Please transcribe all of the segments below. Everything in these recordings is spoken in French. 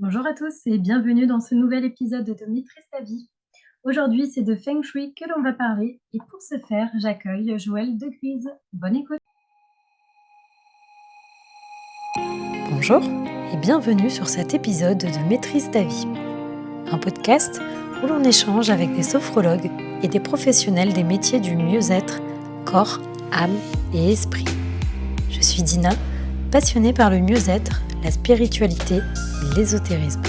Bonjour à tous et bienvenue dans ce nouvel épisode de Maîtrise ta vie. Aujourd'hui, c'est de Feng Shui que l'on va parler et pour ce faire, j'accueille Joël de Grise. Bonne écoute. Bonjour et bienvenue sur cet épisode de Maîtrise ta vie, un podcast où l'on échange avec des sophrologues et des professionnels des métiers du mieux-être, corps, âme et esprit. Je suis Dina, passionnée par le mieux-être, la spiritualité et l'ésotérisme.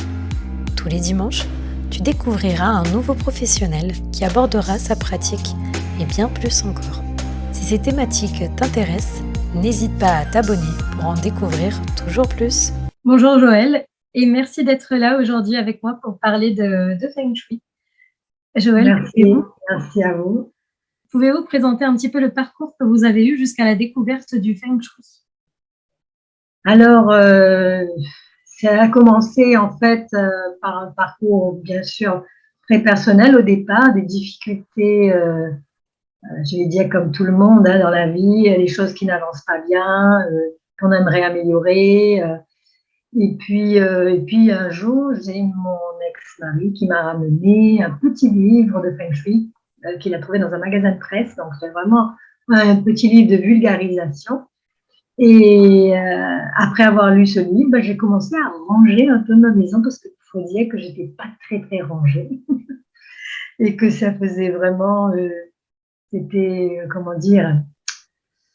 Tous les dimanches, tu découvriras un nouveau professionnel qui abordera sa pratique et bien plus encore. Si ces thématiques t'intéressent, n'hésite pas à t'abonner pour en découvrir toujours plus. Bonjour Joël et merci d'être là aujourd'hui avec moi pour parler de Feng Shui. Joël, Merci à vous. pouvez-vous présenter un petit peu le parcours que vous avez eu jusqu'à la découverte du Feng Shui? Alors, ça a commencé en fait par un parcours bien sûr très personnel au départ, des difficultés, je vais dire comme tout le monde dans la vie, des choses qui n'avancent pas bien, qu'on aimerait améliorer. Et puis un jour, j'ai mon ex-mari qui m'a ramené un petit livre de Feng Shui qu'il a trouvé dans un magasin de presse. Donc, c'est vraiment un petit livre de vulgarisation. Et après avoir lu ce livre, j'ai commencé à ranger un peu ma maison parce qu'il faut dire que j'étais pas très très rangée et que ça faisait vraiment, c'était comment dire,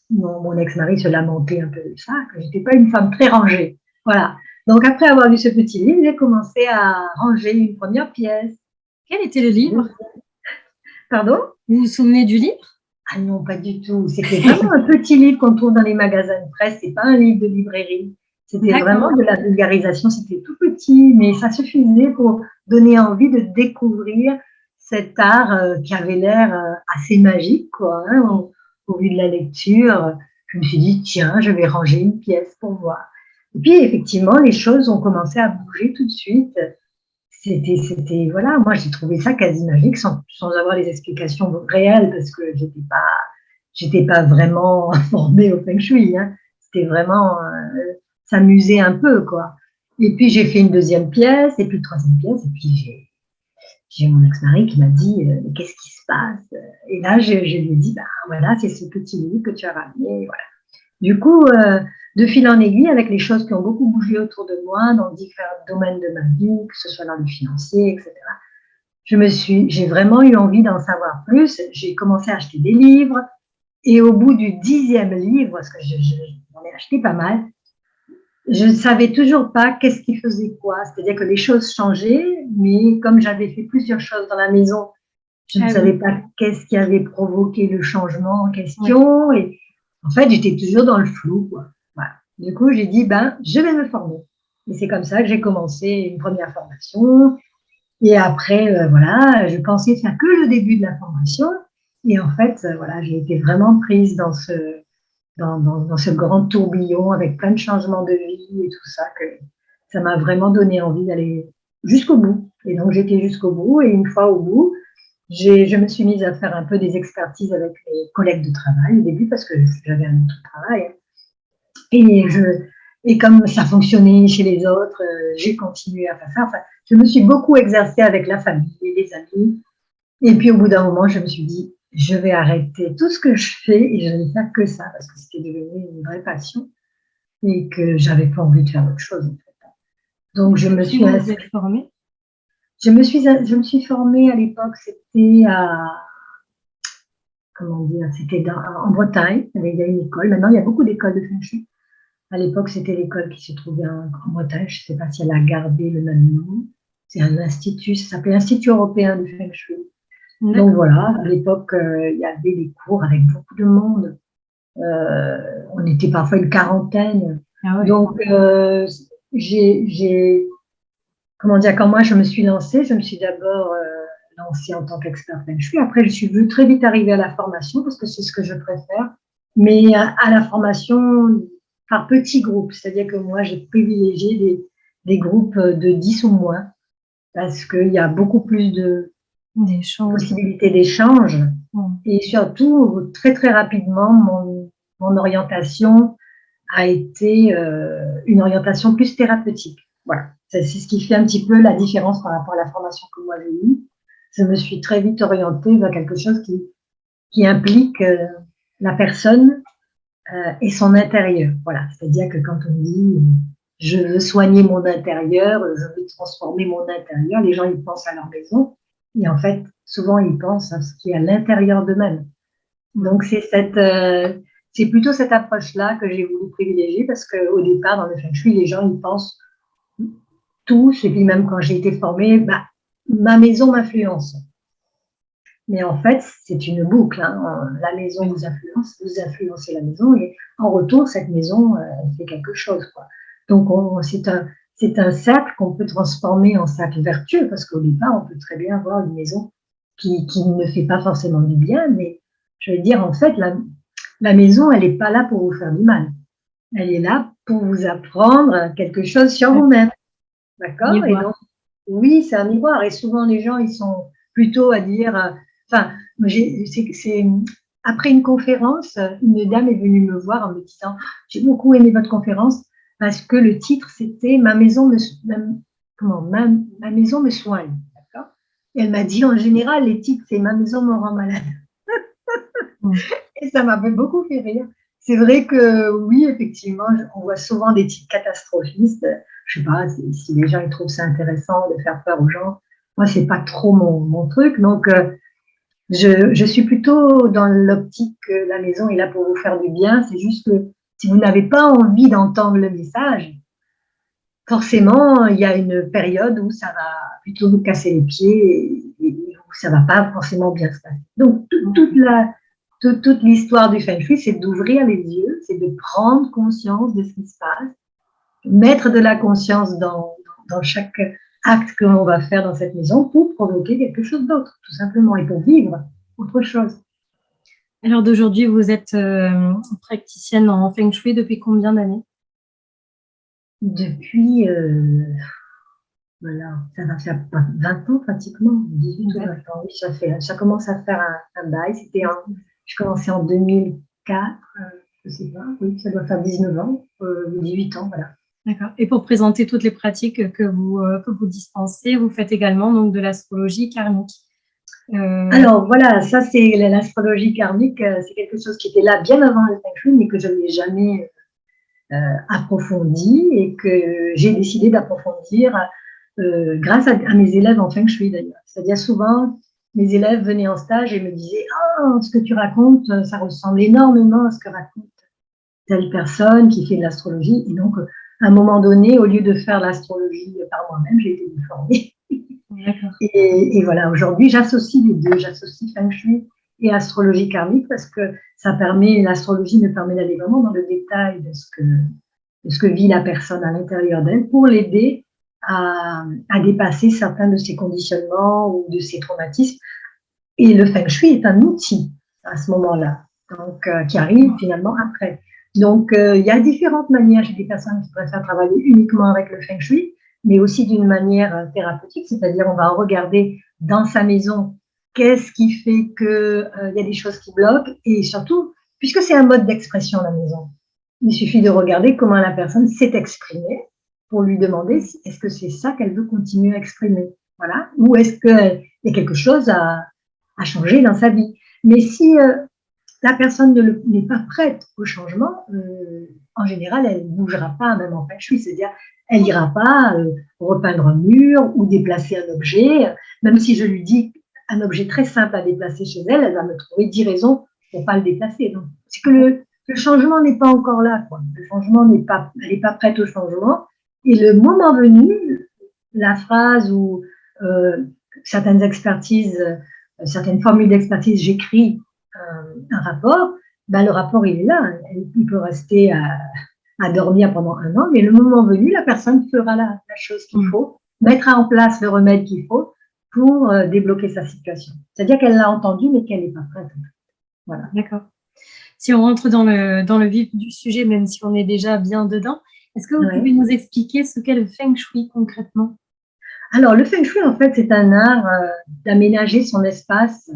mon ex-mari se lamentait un peu de ça, que j'étais pas une femme très rangée. Voilà. Donc après avoir lu ce petit livre, j'ai commencé à ranger une première pièce. Quel était le livre? Pardon? Vous vous souvenez du livre? Ah non, pas du tout. C'était vraiment un petit livre qu'on trouve dans les magasins de presse. C'est pas un livre de librairie. C'était vraiment de la vulgarisation. C'était tout petit, mais ça suffisait pour donner envie de découvrir cet art qui avait l'air assez magique, quoi. Au vu de la lecture, je me suis dit, tiens, je vais ranger une pièce pour voir. Et puis, effectivement, les choses ont commencé à bouger tout de suite. C'était, voilà, moi j'ai trouvé ça quasi magique sans avoir les explications réelles parce que j'étais pas vraiment formée au Feng Shui, hein. C'était vraiment s'amuser un peu, quoi. Et puis j'ai fait une deuxième pièce, et puis une troisième pièce, et puis j'ai mon ex-mari qui m'a dit mais qu'est-ce qui se passe? Et là, je lui ai dit, bah voilà, c'est ce petit livre que tu as ramené, voilà. Du coup, de fil en aiguille, avec les choses qui ont beaucoup bougé autour de moi, dans différents domaines de ma vie, que ce soit dans le financier, etc., j'ai vraiment eu envie d'en savoir plus. J'ai commencé à acheter des livres, et au bout du 10e livre, parce que j'en ai acheté pas mal, je ne savais toujours pas qu'est-ce qui faisait quoi. C'est-à-dire que les choses changeaient, mais comme j'avais fait plusieurs choses dans la maison, je ne savais pas qu'est-ce qui avait provoqué le changement en question. Oui. Et en fait, j'étais toujours dans le flou, quoi. Voilà. Du coup, j'ai dit, je vais me former. Et c'est comme ça que j'ai commencé une première formation. Et après, voilà, je pensais faire que le début de la formation. Et en fait, voilà, j'ai été vraiment prise dans ce grand tourbillon avec plein de changements de vie et tout ça, que ça m'a vraiment donné envie d'aller jusqu'au bout. Et donc, j'étais jusqu'au bout. Et une fois au bout, je me suis mise à faire un peu des expertises avec mes collègues de travail au début parce que j'avais un autre travail. Et comme ça fonctionnait chez les autres, j'ai continué à faire ça. Enfin, je me suis beaucoup exercée avec la famille et les amis. Et puis au bout d'un moment, je me suis dit, je vais arrêter tout ce que je fais et je vais faire que ça parce que c'était devenu une vraie passion et que j'avais pas envie de faire autre chose en fait. Donc je me suis formée. Je me suis formée à l'époque, c'était en Bretagne. Il y a une école. Maintenant, il y a beaucoup d'écoles de Feng Shui. À l'époque, c'était l'école qui se trouvait en Bretagne. Je ne sais pas si elle a gardé le même nom. C'est un institut, ça s'appelait Institut européen de Feng Shui. Donc voilà, à l'époque, il y avait des cours avec beaucoup de monde. On était parfois une quarantaine. Ah ouais. Donc, quand moi je me suis lancée, je me suis d'abord lancée en tant qu'expert Feng Shui. Après, je suis très vite arrivée à la formation parce que c'est ce que je préfère. Mais à la formation par petits groupes, c'est-à-dire que moi j'ai privilégié des groupes de 10 ou moins parce qu'il y a beaucoup plus de possibilités d'échange. Et surtout, très très rapidement, mon orientation a été une orientation plus thérapeutique. Voilà. C'est ce qui fait un petit peu la différence par rapport à la formation que moi j'ai eue. Je me suis très vite orientée vers quelque chose qui implique la personne et son intérieur. Voilà, c'est-à-dire que quand on dit je veux soigner mon intérieur, je veux transformer mon intérieur, les gens ils pensent à leur maison et en fait souvent ils pensent à ce qui est à l'intérieur d'eux-mêmes. Donc c'est plutôt cette approche-là que j'ai voulu privilégier parce qu'au départ dans le Feng Shui les gens ils pensent tous et puis même quand j'ai été formée, ma maison m'influence. Mais en fait, c'est une boucle. Hein. La maison vous influence, vous influencez la maison et en retour, cette maison fait quelque chose. Quoi. Donc, c'est un cercle qu'on peut transformer en cercle vertueux parce qu'au départ, on peut très bien avoir une maison qui ne fait pas forcément du bien, mais je veux dire, en fait, la maison, elle n'est pas là pour vous faire du mal. Elle est là pour vous apprendre quelque chose sur vous-même. D'accord? Et donc, oui, c'est un miroir. Et souvent, les gens, ils sont plutôt à dire. Enfin, après une conférence, une dame est venue me voir en me disant j'ai beaucoup aimé votre conférence parce que le titre c'était ma maison me soigne. D'accord? Et elle m'a dit en général les titres c'est ma maison me rend malade. Et ça m'a beaucoup fait rire. C'est vrai que oui, effectivement, on voit souvent des titres catastrophistes. Je sais pas si les gens ils trouvent ça intéressant de faire peur aux gens. Moi, c'est pas trop mon truc. Donc, je suis plutôt dans l'optique que la maison est là pour vous faire du bien. C'est juste que si vous n'avez pas envie d'entendre le message, forcément, il y a une période où ça va plutôt vous casser les pieds et où ça va pas forcément bien se passer. Donc, toute l'histoire du Feng Shui, c'est d'ouvrir les yeux, c'est de prendre conscience de ce qui se passe, mettre de la conscience dans chaque acte que l'on va faire dans cette maison pour provoquer quelque chose d'autre, tout simplement, et pour vivre autre chose. Alors d'aujourd'hui, vous êtes praticienne en Feng Shui depuis combien d'années? Depuis, voilà, ça va faire 20 ans pratiquement, 18 ou 20 ans, oui, ça commence à faire un bail. Je commençais en 2004, je ne sais pas, oui, ça doit faire 19 ans, 18 ans, voilà. D'accord. Et pour présenter toutes les pratiques que vous dispensez, vous faites également donc de l'astrologie karmique. Alors voilà, ça c'est l'astrologie karmique, c'est quelque chose qui était là bien avant le Feng Shui, mais que je n'ai jamais approfondi et que j'ai décidé d'approfondir grâce à mes élèves en Feng Shui d'ailleurs. C'est-à-dire souvent, mes élèves venaient en stage et me disaient « Ah, ce que tu racontes, ça ressemble énormément à ce que raconte telle personne qui fait de l'astrologie. » Et donc, à un moment donné, au lieu de faire l'astrologie par moi-même, j'ai été formée. Et voilà, aujourd'hui, j'associe les deux. J'associe Feng Shui et astrologie karmique parce que l'astrologie me permet d'aller vraiment dans le détail de ce que vit la personne à l'intérieur d'elle pour l'aider à dépasser certains de ses conditionnements ou de ses traumatismes. Et le Feng Shui est un outil à ce moment-là, donc qui arrive finalement après. Donc, il y a différentes manières. J'ai des personnes qui préfèrent travailler uniquement avec le Feng Shui, mais aussi d'une manière thérapeutique, c'est-à-dire on va regarder dans sa maison qu'est-ce qui fait qu'il y a des choses qui bloquent et surtout, puisque c'est un mode d'expression la maison, il suffit de regarder comment la personne s'est exprimée pour lui demander est-ce que c'est ça qu'elle veut continuer à exprimer, voilà, ou est-ce qu'il y a quelque chose à changer dans sa vie. Mais si la personne n'est pas prête au changement, en général, elle ne bougera pas, même en Feng Shui, c'est-à-dire elle n'ira pas repeindre un mur ou déplacer un objet, même si je lui dis un objet très simple à déplacer chez elle, elle va me trouver 10 raisons pour ne pas le déplacer. Donc, c'est que le changement n'est pas encore là, quoi. Le changement elle n'est pas prête au changement. Et le moment venu, la phrase ou certaines expertises, certaines formules d'expertise, j'écris un rapport, le rapport il est là, il peut rester à dormir pendant 1 an, mais le moment venu, la personne fera la chose qu'il faut, mettra en place le remède qu'il faut pour débloquer sa situation. C'est-à-dire qu'elle l'a entendu, mais qu'elle n'est pas prête. Voilà. D'accord. Si on rentre dans le vif du sujet, même si on est déjà bien dedans, est-ce que vous pouvez nous expliquer ce qu'est le Feng Shui concrètement? Alors, le Feng Shui, en fait, c'est un art d'aménager son espace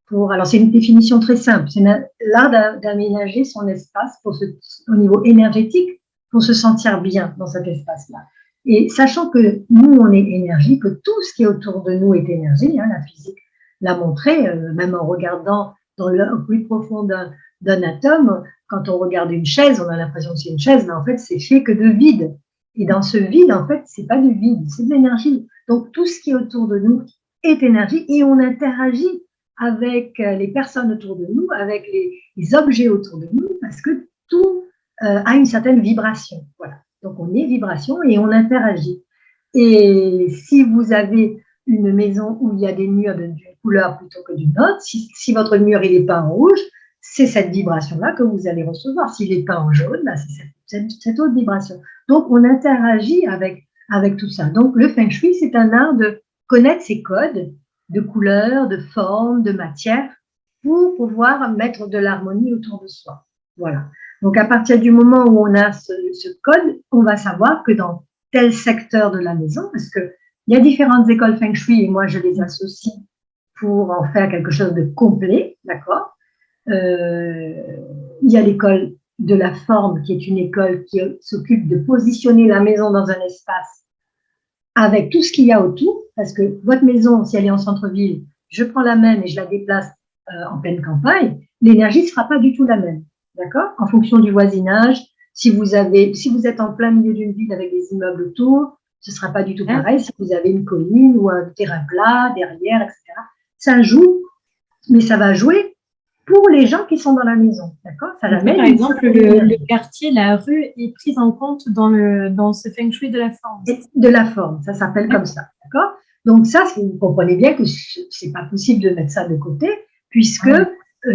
alors c'est une définition très simple, c'est l'art d'aménager son espace au niveau énergétique pour se sentir bien dans cet espace-là. Et sachant que nous, on est énergie, que tout ce qui est autour de nous est énergie, hein, la physique l'a montré, même en regardant dans le plus profond d'un atome, quand on regarde une chaise, on a l'impression que c'est une chaise, mais en fait, c'est fait que de vide. Et dans ce vide, en fait, c'est pas du vide, c'est de l'énergie. Donc, tout ce qui est autour de nous est énergie et on interagit avec les personnes autour de nous, avec les objets autour de nous, parce que tout a une certaine vibration. Voilà. Donc, on est vibration et on interagit. Et si vous avez une maison où il y a des murs d'une couleur plutôt que d'une autre, si votre mur il est peint en rouge, c'est cette vibration-là que vous allez recevoir. S'il est peint en jaune, là, c'est cette autre vibration. Donc, on interagit avec tout ça. Donc, le Feng Shui, c'est un art de connaître ces codes de couleurs, de formes, de matière, pour pouvoir mettre de l'harmonie autour de soi. Voilà. Donc, à partir du moment où on a ce code, on va savoir que dans tel secteur de la maison, parce qu'il y a différentes écoles Feng Shui et moi, je les associe pour en faire quelque chose de complet, d'accord. Il y a l'école de la forme, qui est une école qui s'occupe de positionner la maison dans un espace avec tout ce qu'il y a autour, parce que votre maison, si elle est en centre-ville, je prends la même et je la déplace en pleine campagne, l'énergie ne sera pas du tout la même, d'accord? En fonction du voisinage, si vous êtes en plein milieu d'une ville avec des immeubles autour, ce ne sera pas du tout pareil si vous avez une colline ou un terrain plat derrière, etc. Ça joue, mais ça va jouer pour les gens qui sont dans la maison, d'accord? Par exemple, le quartier, la rue est prise en compte dans ce Feng Shui de la forme. De la forme, ça s'appelle comme ça, d'accord? Donc ça, vous comprenez bien que c'est pas possible de mettre ça de côté, puisque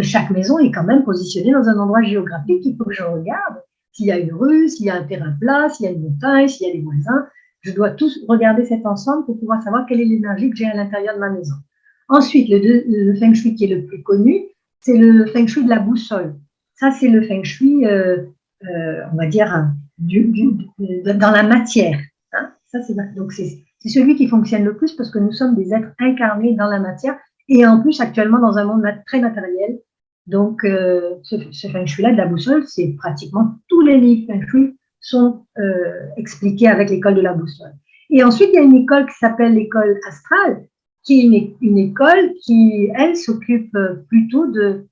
chaque maison est quand même positionnée dans un endroit géographique. Il faut que je regarde s'il y a une rue, s'il y a un terrain plat, s'il y a une montagne, s'il y a des voisins. Je dois tous regarder cet ensemble pour pouvoir savoir quelle est l'énergie que j'ai à l'intérieur de ma maison. Ensuite, le Feng Shui qui est le plus connu, c'est le Feng Shui de la boussole. Ça, c'est le Feng Shui, on va dire, dans la matière. Hein. Ça, donc, c'est celui qui fonctionne le plus parce que nous sommes des êtres incarnés dans la matière et en plus actuellement dans un monde très matériel. Donc, ce Feng Shui-là de la boussole, c'est pratiquement tous les livres Feng Shui sont expliqués avec l'école de la boussole. Et ensuite, il y a une école qui s'appelle l'école astrale, qui est une école qui, elle, s'occupe plutôt de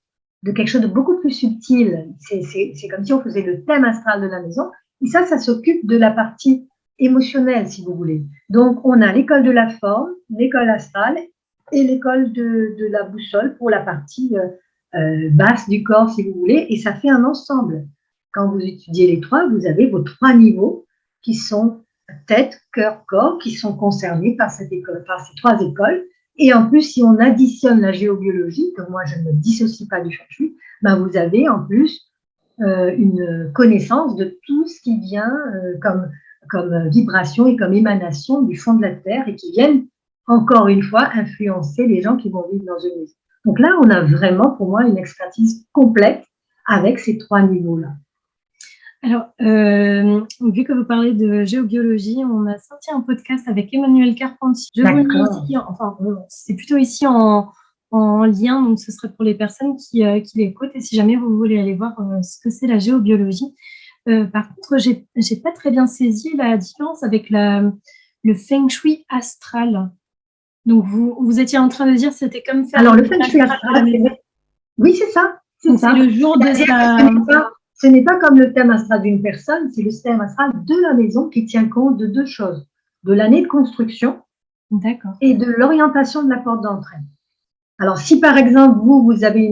quelque chose de beaucoup plus subtil. C'est comme si on faisait le thème astral de la maison. Et ça s'occupe de la partie émotionnelle, si vous voulez. Donc, on a l'école de la forme, l'école astrale et l'école de la boussole pour la partie basse du corps, si vous voulez. Et ça fait un ensemble. Quand vous étudiez les trois, vous avez vos trois niveaux qui sont tête, cœur, corps, qui sont concernés par ces trois écoles. Et en plus, si on additionne la géobiologie, que moi je ne me dissocie pas du Feng Shui, ben vous avez en plus une connaissance de tout ce qui vient comme vibration et comme émanation du fond de la Terre et qui viennent encore une fois influencer les gens qui vont vivre dans une maison. Donc là, on a vraiment pour moi une expertise complète avec ces trois niveaux-là. Alors, vu que vous parlez de géobiologie, on a sorti un podcast avec Emmanuel Carpentier. Je vous le dis ici, enfin, c'est plutôt ici en lien, donc ce serait pour les personnes qui l'écoutent. Et si jamais vous voulez aller voir ce que c'est la géobiologie. Par contre, j'ai pas très bien saisi la différence avec le Feng Shui astral. Donc, vous étiez en train de dire que c'était comme faire. Alors, le Feng Shui astral, oui, c'est ça. C'est le jour de sa. Ce n'est pas comme le thème astral d'une personne, c'est le thème astral de la maison qui tient compte de deux choses, de l'année de construction et de l'orientation de la porte d'entrée. Alors, si par exemple, vous avez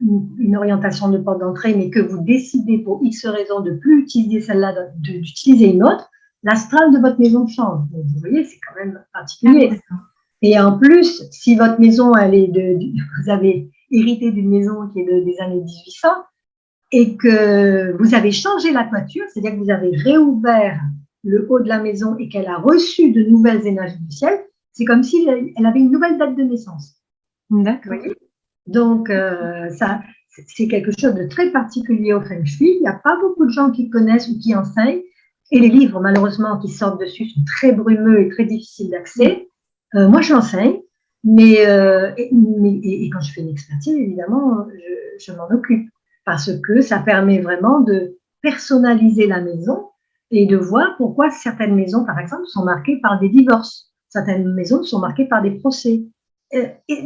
une orientation de porte d'entrée, mais que vous décidez pour X raisons de ne plus utiliser celle-là, d'utiliser une autre, l'astral de votre maison change. Donc, vous voyez, c'est quand même particulier. Et en plus, si votre maison, vous avez hérité d'une maison qui est des années 1800, et que vous avez changé la toiture, c'est-à-dire que vous avez réouvert le haut de la maison et qu'elle a reçu de nouvelles énergies du ciel, c'est comme si elle avait une nouvelle date de naissance. D'accord. Donc, ça, c'est quelque chose de très particulier au Feng Shui. Il n'y a pas beaucoup de gens qui connaissent ou qui enseignent. Et les livres, malheureusement, qui sortent dessus sont très brumeux et très difficiles d'accès. Moi, j'enseigne, mais quand je fais une expertise, évidemment, je m'en occupe. Parce que ça permet vraiment de personnaliser la maison et de voir pourquoi certaines maisons, par exemple, sont marquées par des divorces. Certaines maisons sont marquées par des procès.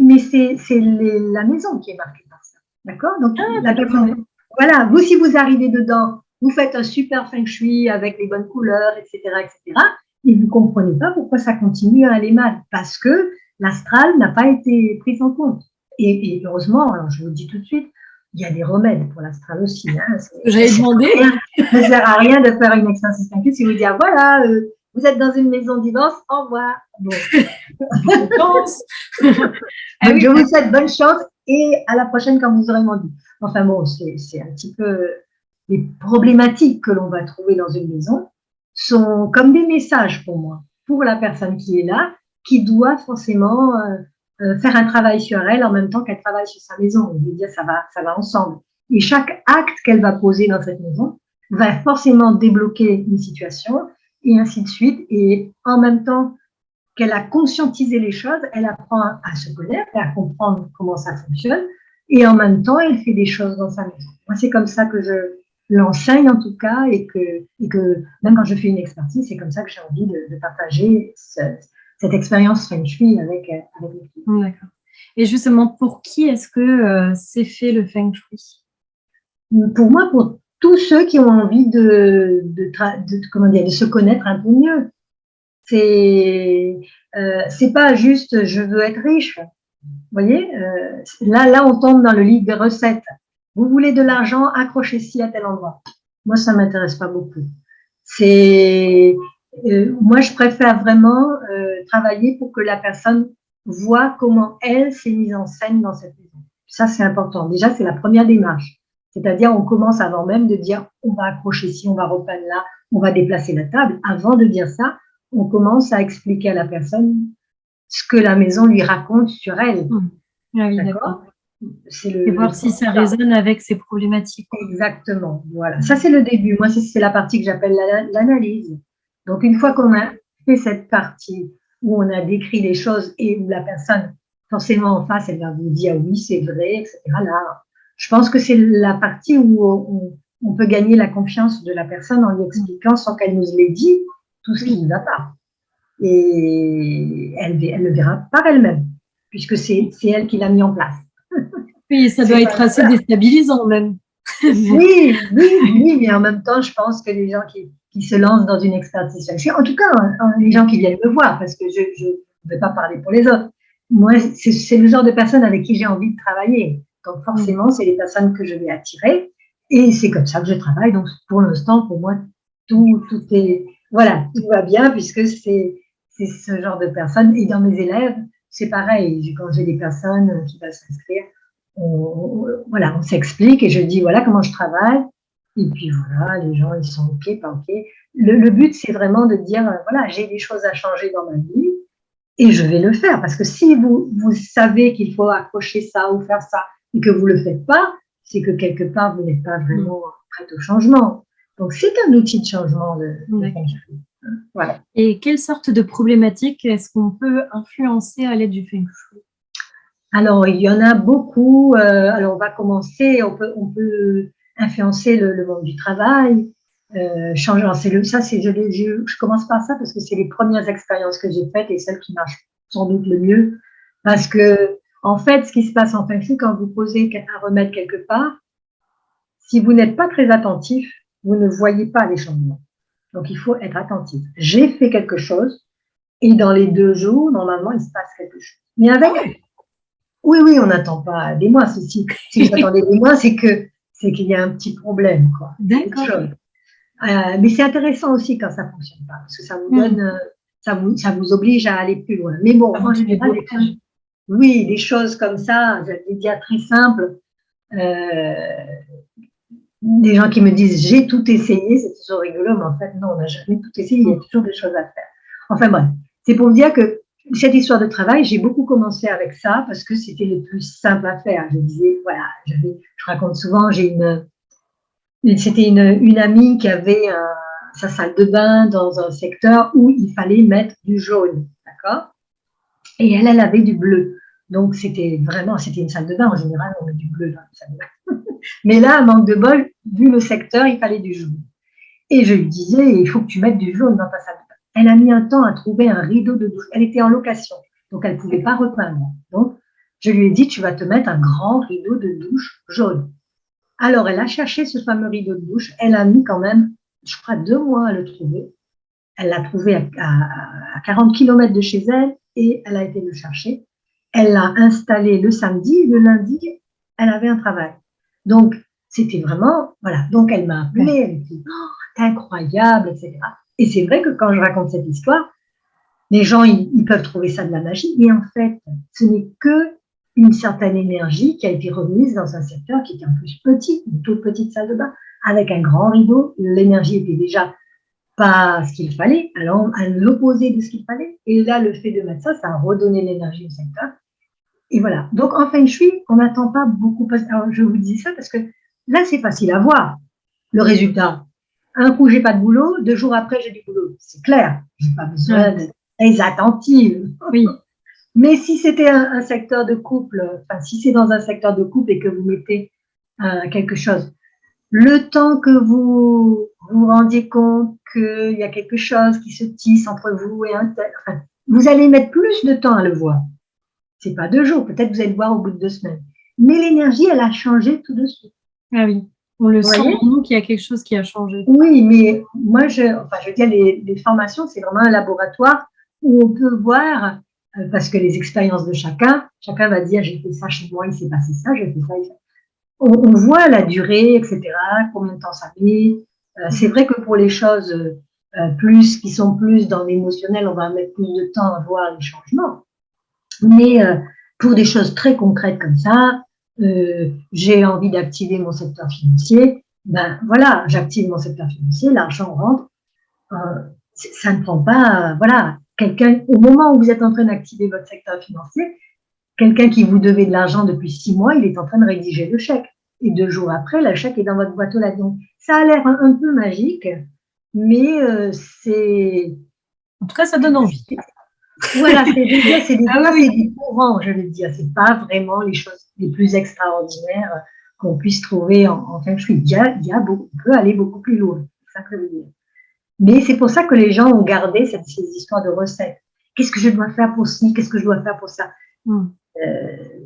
Mais c'est la maison qui est marquée par ça. D'accord? Donc, la personne, voilà, vous, si vous arrivez dedans, vous faites un super feng shui avec les bonnes couleurs, etc., et vous ne comprenez pas pourquoi ça continue à aller mal, parce que l'astral n'a pas été pris en compte. Et heureusement, alors je vous le dis tout de suite, il y a des remèdes pour l'astral aussi. Hein. J'avais demandé. Ça ne sert à rien de faire une exercice feng shui si vous dites, ah, voilà, vous êtes dans une maison de divorce, au revoir. Bon. Donc, je vous souhaite bonne chance et à la prochaine quand vous aurez menti. Enfin bon, c'est un petit peu les problématiques que l'on va trouver dans une maison sont comme des messages pour moi, pour la personne qui est là, qui doit forcément faire un travail sur elle en même temps qu'elle travaille sur sa maison. Je veux dire, ça va ensemble. Et chaque acte qu'elle va poser dans cette maison va forcément débloquer une situation et ainsi de suite. Et en même temps qu'elle a conscientisé les choses, elle apprend à se connaître et à comprendre comment ça fonctionne. Et en même temps, elle fait des choses dans sa maison. Moi, c'est comme ça que je l'enseigne en tout cas et que même quand je fais une expertise, c'est comme ça que j'ai envie de partager cette expérience feng shui avec les filles. D'accord. Et justement, pour qui est-ce que c'est fait le feng shui? Pour moi, pour tous ceux qui ont envie de se connaître un peu mieux. C'est pas juste je veux être riche. Vous voyez, là, on tombe dans le livre des recettes. Vous voulez de l'argent, accrochez-y à tel endroit. Moi, ça m'intéresse pas beaucoup. Moi, je préfère vraiment travailler pour que la personne voit comment elle s'est mise en scène dans cette maison. Ça, c'est important. Déjà, c'est la première démarche. C'est-à-dire, on commence avant même de dire on va accrocher ici, on va repeindre là, on va déplacer la table. Avant de dire ça, on commence à expliquer à la personne ce que la maison lui raconte sur elle. Ah oui, d'accord. Et voir si ça résonne avec ses problématiques. Exactement, voilà. Ça, c'est le début. Moi, c'est la partie que j'appelle l'analyse. Donc, une fois qu'on a fait cette partie où on a décrit les choses et où la personne, forcément en face, elle va vous dire oui, c'est vrai, etc. Là, je pense que c'est la partie où on peut gagner la confiance de la personne en lui expliquant sans qu'elle nous l'ait dit tout ce qui ne va pas. Et elle le verra par elle-même, puisque c'est elle qui l'a mis en place. Oui, ça doit être assez déstabilisant même. Oui, mais en même temps, je pense que les gens qui se lancent dans une expertise feng shui, en tout cas, les gens qui viennent me voir, parce que je ne vais pas parler pour les autres, moi, c'est le genre de personnes avec qui j'ai envie de travailler. Donc forcément, c'est les personnes que je vais attirer, et c'est comme ça que je travaille. Donc pour l'instant, pour moi, tout va bien, puisque c'est ce genre de personnes. Et dans mes élèves, c'est pareil. Quand j'ai des personnes qui veulent s'inscrire, on s'explique et je dis voilà comment je travaille. Et puis voilà, les gens, ils sont OK, pas OK. Le but, c'est vraiment de dire voilà, j'ai des choses à changer dans ma vie et je vais le faire. Parce que si vous savez qu'il faut accrocher ça ou faire ça et que vous ne le faites pas, c'est que quelque part, vous n'êtes pas vraiment prête au changement. Donc, c'est un outil de changement, le feng shui. Voilà. Et quelle sorte de problématiques est-ce qu'on peut influencer à l'aide du feng shui? Alors, il y en a beaucoup. Alors, on va commencer. On peut influencer le monde du travail. Changer. Je commence par ça parce que c'est les premières expériences que j'ai faites et celles qui marchent sans doute le mieux. Parce que, en fait, ce qui se passe en feng shui, quand vous posez un remède quelque part, si vous n'êtes pas très attentif, vous ne voyez pas les changements. Donc, il faut être attentif. J'ai fait quelque chose et dans les 2 jours, normalement, il se passe quelque chose. Mais avec... Oui, on n'attend pas des mois. Si vous attendez des mois, c'est qu'il y a un petit problème, quoi. D'accord. Mais c'est intéressant aussi quand ça ne fonctionne pas, parce que ça vous donne, ça vous oblige à aller plus loin. Mais bon, en général, des choses comme ça, j'allais dire très simples. Des gens qui me disent j'ai tout essayé, c'est toujours rigolo, mais en fait, non, on n'a jamais tout essayé, il y a toujours des choses à faire. Enfin bref, c'est pour vous dire que cette histoire de travail, j'ai beaucoup commencé avec ça parce que c'était le plus simple à faire. Je disais, voilà, je raconte souvent, c'était une amie qui avait sa salle de bain dans un secteur où il fallait mettre du jaune, d'accord? Et elle avait du bleu. Donc, c'était une salle de bain. En général, on met du bleu dans la salle de bain. Mais là, manque de bol, vu le secteur, il fallait du jaune. Et je lui disais, il faut que tu mettes du jaune dans ta salle de bain. Elle a mis un temps à trouver un rideau de douche. Elle était en location, donc elle ne pouvait pas repeindre. Donc, je lui ai dit, tu vas te mettre un grand rideau de douche jaune. Alors, elle a cherché ce fameux rideau de douche. Elle a mis quand même, je crois, 2 mois à le trouver. Elle l'a trouvé à 40 km de chez elle et elle a été le chercher. Elle l'a installé le samedi. Le lundi, elle avait un travail. Donc, c'était vraiment, voilà. Donc, elle m'a appelée. Elle dit, oh, incroyable, etc. Et c'est vrai que quand je raconte cette histoire, les gens, ils peuvent trouver ça de la magie. Mais en fait, ce n'est que une certaine énergie qui a été remise dans un secteur qui était en plus petit, une toute petite salle de bain, avec un grand rideau. L'énergie était déjà pas ce qu'il fallait, à l'opposé de ce qu'il fallait. Et là, le fait de mettre ça, ça a redonné l'énergie au secteur. Et voilà. Donc, en Feng Shui, on n'attend pas beaucoup. Alors, je vous dis ça parce que là, c'est facile à voir. Le résultat. Un coup, j'ai pas de boulot. 2 jours après, j'ai du boulot. C'est clair. J'ai pas besoin d'être très attentive. Oui. Mais si c'était un secteur de couple, enfin, si c'est dans un secteur de couple et que vous mettez quelque chose, le temps que vous vous rendiez compte qu'il y a quelque chose qui se tisse entre vous et un tel, enfin, vous allez mettre plus de temps à le voir. C'est pas 2 jours, peut-être vous allez le voir au bout de 2 semaines. Mais l'énergie, elle a changé tout de suite. Ah oui, on le sent en nous qu'il y a quelque chose qui a changé. Oui, mais moi, je veux dire, les formations, c'est vraiment un laboratoire où on peut voir, parce que les expériences de chacun va dire, j'ai fait ça chez moi, il s'est passé ça, j'ai fait ça, on voit la durée, etc., combien de temps ça met. C'est vrai que pour les choses qui sont plus dans l'émotionnel, on va mettre plus de temps à voir les changements. Mais pour des choses très concrètes comme ça, j'ai envie d'activer mon secteur financier, ben voilà, j'active mon secteur financier, l'argent rentre. Ça ne prend pas, voilà, quelqu'un, au moment où vous êtes en train d'activer votre secteur financier, quelqu'un qui vous devait de l'argent depuis 6 mois, il est en train de rédiger le chèque. Et 2 jours après, le chèque est dans votre boîte aux lettres. Donc, ça a l'air un peu magique, mais c'est… En tout cas, ça donne envie. Voilà, c'est du courant, je veux dire. C'est pas vraiment les choses les plus extraordinaires qu'on puisse trouver en Feng Shui. On peut aller beaucoup plus loin. C'est ça que je veux dire. Mais c'est pour ça que les gens ont gardé ces histoires de recettes. Qu'est-ce que je dois faire pour ci? Qu'est-ce que je dois faire pour ça?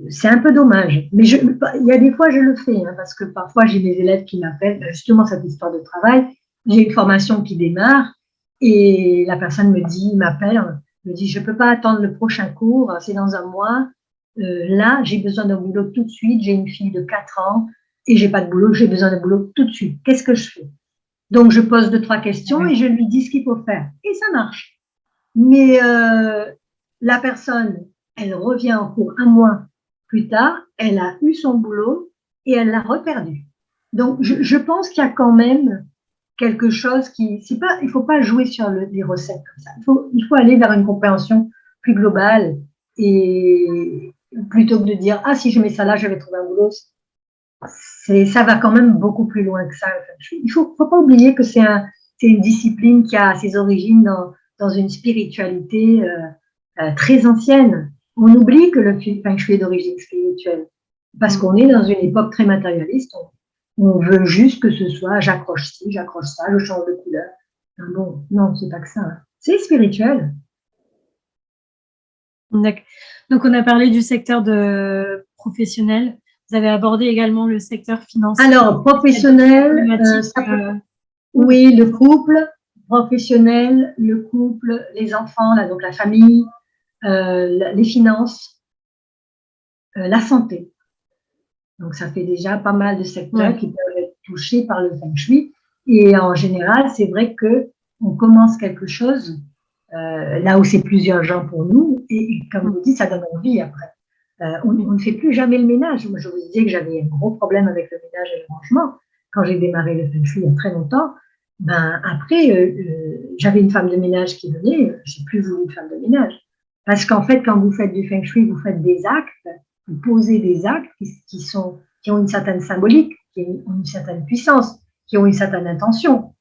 C'est un peu dommage. Mais il y a des fois, je le fais, hein, parce que parfois, j'ai des élèves qui m'appellent, justement, cette histoire de travail. J'ai une formation qui démarre et la personne m'appelle, me dit, je ne peux pas attendre le prochain cours, c'est dans 1 mois. Là, j'ai besoin d'un boulot tout de suite. J'ai une fille de 4 ans et j'ai pas de boulot. J'ai besoin d'un boulot tout de suite. Qu'est-ce que je fais? Donc, je pose 2, 3 questions et je lui dis ce qu'il faut faire. Et ça marche. Mais la personne, elle revient en cours 1 mois plus tard, elle a eu son boulot et elle l'a reperdu. Donc, je pense qu'il y a quand même quelque chose il ne faut pas jouer sur les recettes comme ça. Il faut aller vers une compréhension plus globale et plutôt que de dire, ah, si je mets ça là, je vais trouver un boulot. Ça va quand même beaucoup plus loin que ça. Il ne faut pas oublier que c'est une discipline qui a ses origines dans une spiritualité très ancienne. On oublie que le Feng Shui est d'origine spirituelle parce qu'on est dans une époque très matérialiste. On veut juste que ce soit j'accroche ci, j'accroche ça, je change de couleur. Bon, non, c'est pas que ça. Hein. C'est spirituel. D'accord. Donc, on a parlé du secteur professionnel. Vous avez abordé également le secteur financier. Alors, professionnel, oui, le couple, professionnel, le couple, les enfants, là, donc la famille, les finances, la santé. Donc, ça fait déjà pas mal de secteurs qui peuvent être touchés par le Feng Shui. Et en général, c'est vrai qu'on commence quelque chose là où c'est plus urgent pour nous. Et comme vous dites, ça donne envie après. On ne fait plus jamais le ménage. Moi, je vous disais que j'avais un gros problème avec le ménage et le rangement quand j'ai démarré le Feng Shui il y a très longtemps. Ben, après, j'avais une femme de ménage qui venait, j'ai plus voulu une femme de ménage. Parce qu'en fait, quand vous faites du Feng Shui, vous faites des actes, vous posez des actes qui ont une certaine symbolique, qui ont une certaine puissance, qui ont une certaine intention.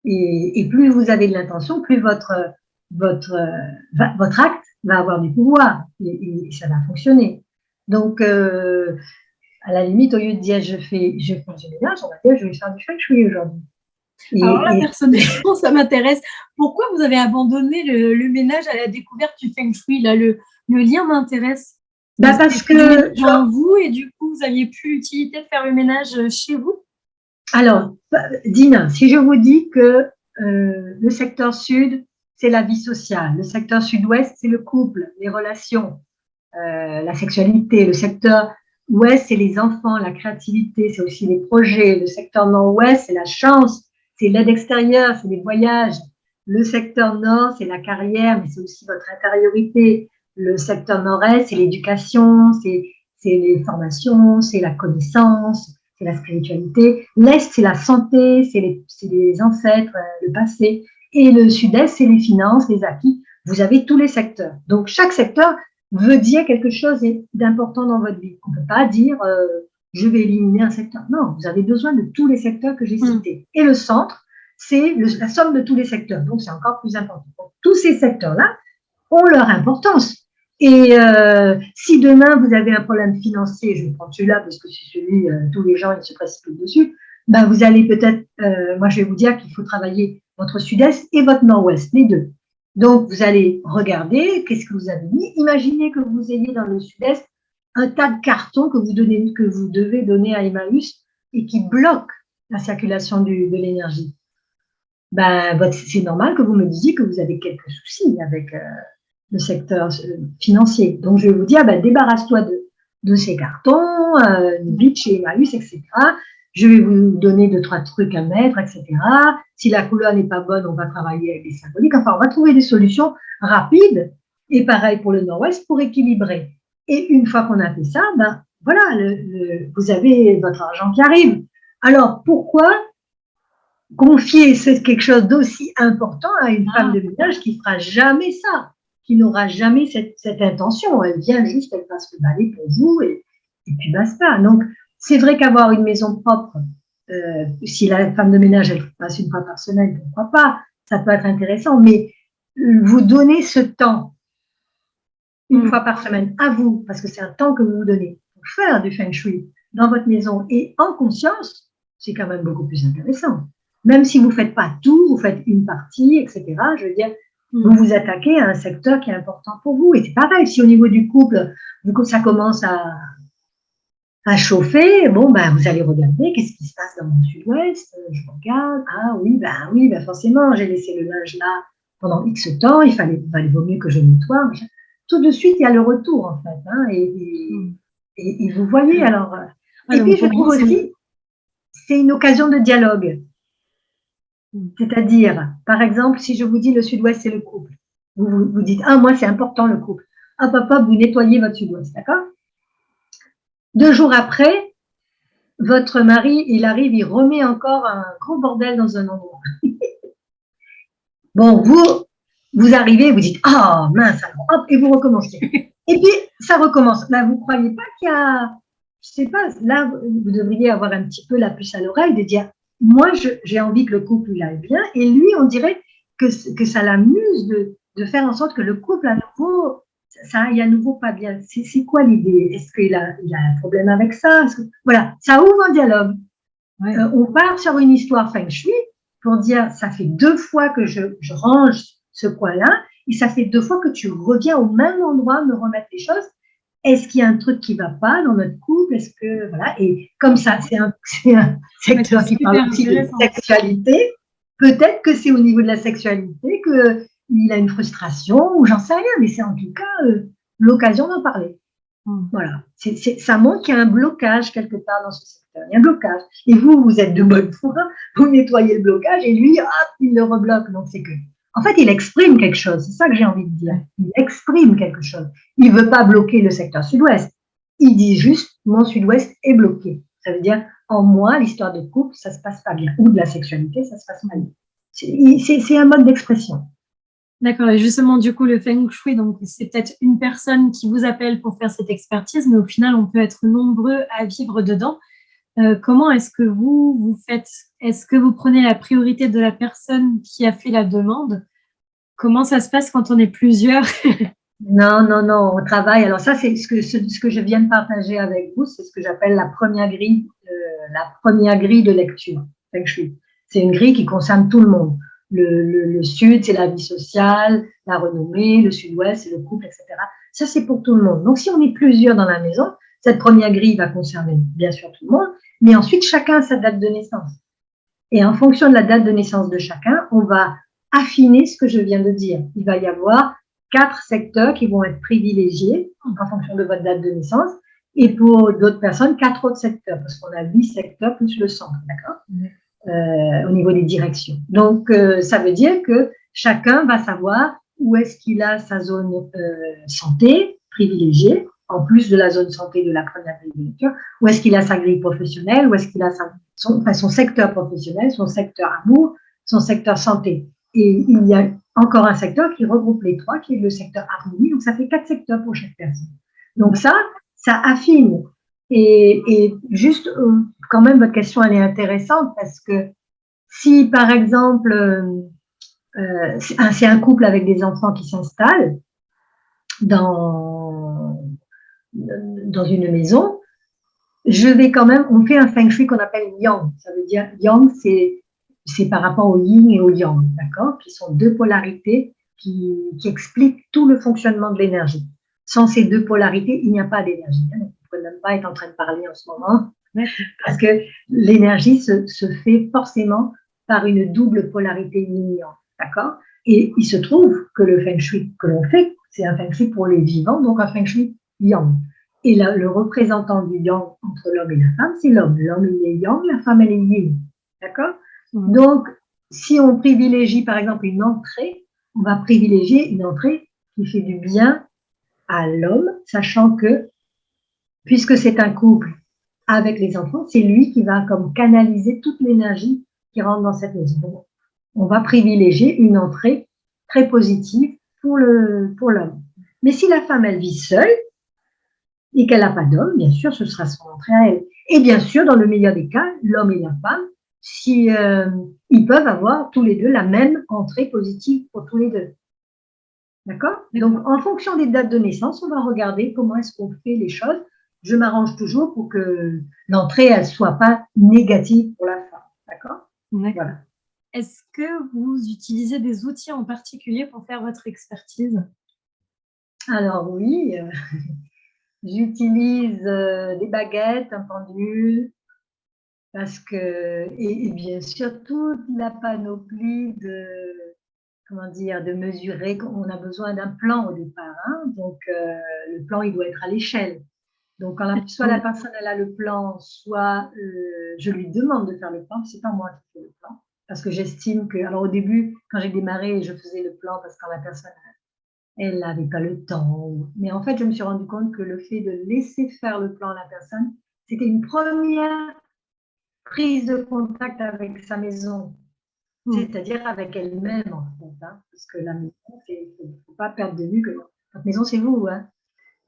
Et plus vous avez de l'intention, plus votre acte va avoir du pouvoir et ça va fonctionner. Donc, à la limite, au lieu de dire je fais du ménage, on va dire je vais faire du Feng Shui aujourd'hui. Alors là, personnellement, ça m'intéresse. Pourquoi vous avez abandonné le ménage à la découverte du Feng Shui là, le lien m'intéresse. Parce que dans vous et du coup, vous n'aviez plus l'utilité de faire le ménage chez vous. Alors, Dina, si je vous dis que le secteur sud, c'est la vie sociale, le secteur sud-ouest, c'est le couple, les relations, la sexualité, le secteur ouest, c'est les enfants, la créativité, c'est aussi les projets, le secteur nord-ouest, c'est la chance, c'est l'aide extérieure, c'est les voyages, le secteur nord, c'est la carrière, mais c'est aussi votre intériorité, le secteur nord-est, c'est l'éducation, c'est les formations, c'est la connaissance, c'est la spiritualité. L'Est, c'est la santé, c'est les ancêtres, le passé. Et le Sud-Est, c'est les finances, les acquis. Vous avez tous les secteurs. Donc, chaque secteur veut dire quelque chose d'important dans votre vie. On ne peut pas dire je vais éliminer un secteur. Non, vous avez besoin de tous les secteurs que j'ai cités. Et le centre, c'est la somme de tous les secteurs. Donc, c'est encore plus important. Donc, tous ces secteurs-là ont leur importance. Et si demain vous avez un problème financier, je vais prendre celui-là parce que c'est celui, tous les gens ils se précipitent dessus, ben vous allez peut-être, moi je vais vous dire qu'il faut travailler votre sud-est et votre nord-ouest, les deux. Donc vous allez regarder qu'est-ce que vous avez mis. Imaginez que vous ayez dans le sud-est un tas de cartons que vous devez donner à Emmaüs et qui bloquent la circulation de l'énergie. Ben, c'est normal que vous me disiez que vous avez quelques soucis avec le secteur financier. Donc, je vais vous dire, débarrasse-toi de ces cartons, vite chez Emmaüs, etc. Je vais vous donner 2-3 trucs à mettre, etc. Si la couleur n'est pas bonne, on va travailler avec les symboliques. Enfin, on va trouver des solutions rapides. Et pareil pour le nord-ouest, pour équilibrer. Et une fois qu'on a fait ça, voilà, vous avez votre argent qui arrive. Alors, pourquoi confier quelque chose d'aussi important à une femme de ménage qui ne fera jamais ça, qui n'aura jamais cette intention? Elle vient juste, elle passe le balai pour vous et puis basta. Donc, c'est vrai qu'avoir une maison propre, si la femme de ménage, elle passe une fois par semaine, pourquoi pas? Ça peut être intéressant, mais vous donnez ce temps une fois par semaine à vous, parce que c'est un temps que vous vous donnez pour faire du feng shui dans votre maison et en conscience, c'est quand même beaucoup plus intéressant. Même si vous ne faites pas tout, vous faites une partie, etc. Je veux dire, vous vous attaquez à un secteur qui est important pour vous. Et c'est pareil, si au niveau du couple, ça commence à chauffer, bon, vous allez regarder qu'est-ce qui se passe dans mon sud-ouest. Je regarde, oui, forcément, j'ai laissé le linge là pendant X temps, il vaut mieux que je nettoie. Tout de suite, il y a le retour, en fait. Hein, et vous voyez, alors. Et puis, je trouve aussi, c'est une occasion de dialogue. C'est-à-dire, par exemple, si je vous dis le sud-ouest, c'est le couple, vous dites, moi, c'est important le couple. Papa, vous nettoyez votre sud-ouest, d'accord? 2 jours après, votre mari, il arrive, il remet encore un gros bordel dans un endroit. Bon, vous arrivez, vous dites, mince, alors, hop, et vous recommencez. Et puis, ça recommence. Là, vous ne croyez pas qu'il y a, je sais pas, là, vous devriez avoir un petit peu la puce à l'oreille de dire, moi, j'ai envie que le couple il aille bien, et lui, on dirait que ça l'amuse de faire en sorte que le couple, à nouveau, ça aille à nouveau pas bien. C'est quoi l'idée? Est-ce qu'il a un problème avec ça? Voilà, ça ouvre un dialogue. Ouais. On part sur une histoire feng shui pour dire, ça fait 2 fois que je range ce coin-là, et ça fait 2 fois que tu reviens au même endroit me remettre les choses. Est-ce qu'il y a un truc qui ne va pas dans notre couple? Est-ce que, voilà, et comme ça, c'est un secteur qui parle aussi de sexualité. Peut-être que c'est au niveau de la sexualité qu'il a une frustration, ou j'en sais rien, mais c'est en tout cas l'occasion d'en parler. Voilà. Ça montre qu'il y a un blocage quelque part dans ce secteur. Il y a un blocage. Et vous êtes de bonne foi, vous nettoyez le blocage, et lui, il le rebloque. Donc, c'est que. En fait, il exprime quelque chose. C'est ça que j'ai envie de dire. Il exprime quelque chose. Il ne veut pas bloquer le secteur sud-ouest. Il dit juste, mon sud-ouest est bloqué. Ça veut dire, en moi, l'histoire de couple, ça ne se passe pas bien. Ou de la sexualité, ça se passe pas bien. C'est un mode d'expression. D'accord. Et justement, du coup, le feng shui, donc, c'est peut-être une personne qui vous appelle pour faire cette expertise, mais au final, on peut être nombreux à vivre dedans. Comment est-ce que vous faites? Est-ce que vous prenez la priorité de la personne qui a fait la demande? Comment ça se passe quand on est plusieurs? Non, on travaille. Alors ça, c'est ce que je viens de partager avec vous, c'est ce que j'appelle la première grille de lecture feng shui. C'est une grille qui concerne tout le monde. Le sud, c'est la vie sociale, la renommée, le sud-ouest, c'est le couple, etc. Ça, c'est pour tout le monde. Donc, si on est plusieurs dans la maison, cette première grille va concerner bien sûr tout le monde, mais ensuite, chacun a sa date de naissance. Et en fonction de la date de naissance de chacun, on va affiner ce que je viens de dire. Il va y avoir 4 secteurs qui vont être privilégiés en fonction de votre date de naissance, et pour d'autres personnes, 4 autres secteurs, parce qu'on a 8 secteurs plus le centre, d'accord, au niveau des directions. Donc, ça veut dire que chacun va savoir où est-ce qu'il a sa zone santé privilégiée, en plus de la zone santé de la première grille de lecture, où est-ce qu'il a sa grille professionnelle, où est-ce qu'il a son secteur professionnel, son secteur amour, son secteur santé. Et il y a encore un secteur qui regroupe les 3, qui est le secteur harmonie, donc ça fait 4 secteurs pour chaque personne. Donc ça affine. Et juste, quand même, votre question, elle est intéressante parce que si, par exemple, c'est un couple avec des enfants qui s'installent dans une maison, je vais quand même, on fait un feng shui qu'on appelle yang. Ça veut dire, yang, c'est par rapport au yin et au yang, d'accord, qui sont 2 polarités qui expliquent tout le fonctionnement de l'énergie. Sans ces 2 polarités, il n'y a pas d'énergie. Donc, vous ne pouvez même pas être en train de parler en ce moment, parce que l'énergie se fait forcément par une double polarité yin-yang, d'accord. Et il se trouve que le feng shui que l'on fait, c'est un feng shui pour les vivants, donc un feng shui yang. Et le représentant du yang entre l'homme et la femme, c'est l'homme. L'homme, il est yang, la femme, elle est yin. D'accord? Donc, si on privilégie, par exemple, une entrée, on va privilégier une entrée qui fait du bien à l'homme, sachant que, puisque c'est un couple avec les enfants, c'est lui qui va comme canaliser toute l'énergie qui rentre dans cette maison. Donc, on va privilégier une entrée très positive pour l'homme. Mais si la femme, elle vit seule, et qu'elle n'a pas d'homme, bien sûr, ce sera son entrée à elle. Et bien sûr, dans le meilleur des cas, l'homme et la femme, si, ils peuvent avoir tous les deux la même entrée positive pour tous les deux. D'accord? Donc, en fonction des dates de naissance, on va regarder comment est-ce qu'on fait les choses. Je m'arrange toujours pour que l'entrée, elle ne soit pas négative pour la femme. D'accord? Voilà. Est-ce que vous utilisez des outils en particulier pour faire votre expertise? Alors oui, j'utilise des baguettes, un pendule, parce que, et bien sûr, toute la panoplie de mesurer, on a besoin d'un plan au départ, hein, donc le plan, il doit être à l'échelle. Donc, quand soit la personne, elle a le plan, soit je lui demande de faire le plan, c'est pas moi qui fais le plan, parce que j'estime que, alors au début, quand j'ai démarré, je faisais le plan parce que quand la personne, elle n'avait pas le temps. Mais en fait, je me suis rendu compte que le fait de laisser faire le plan à la personne, c'était une première prise de contact avec sa maison, c'est-à-dire avec elle-même, en fait. Hein, parce que la maison, il ne faut pas perdre de vue que votre maison, c'est vous. Hein.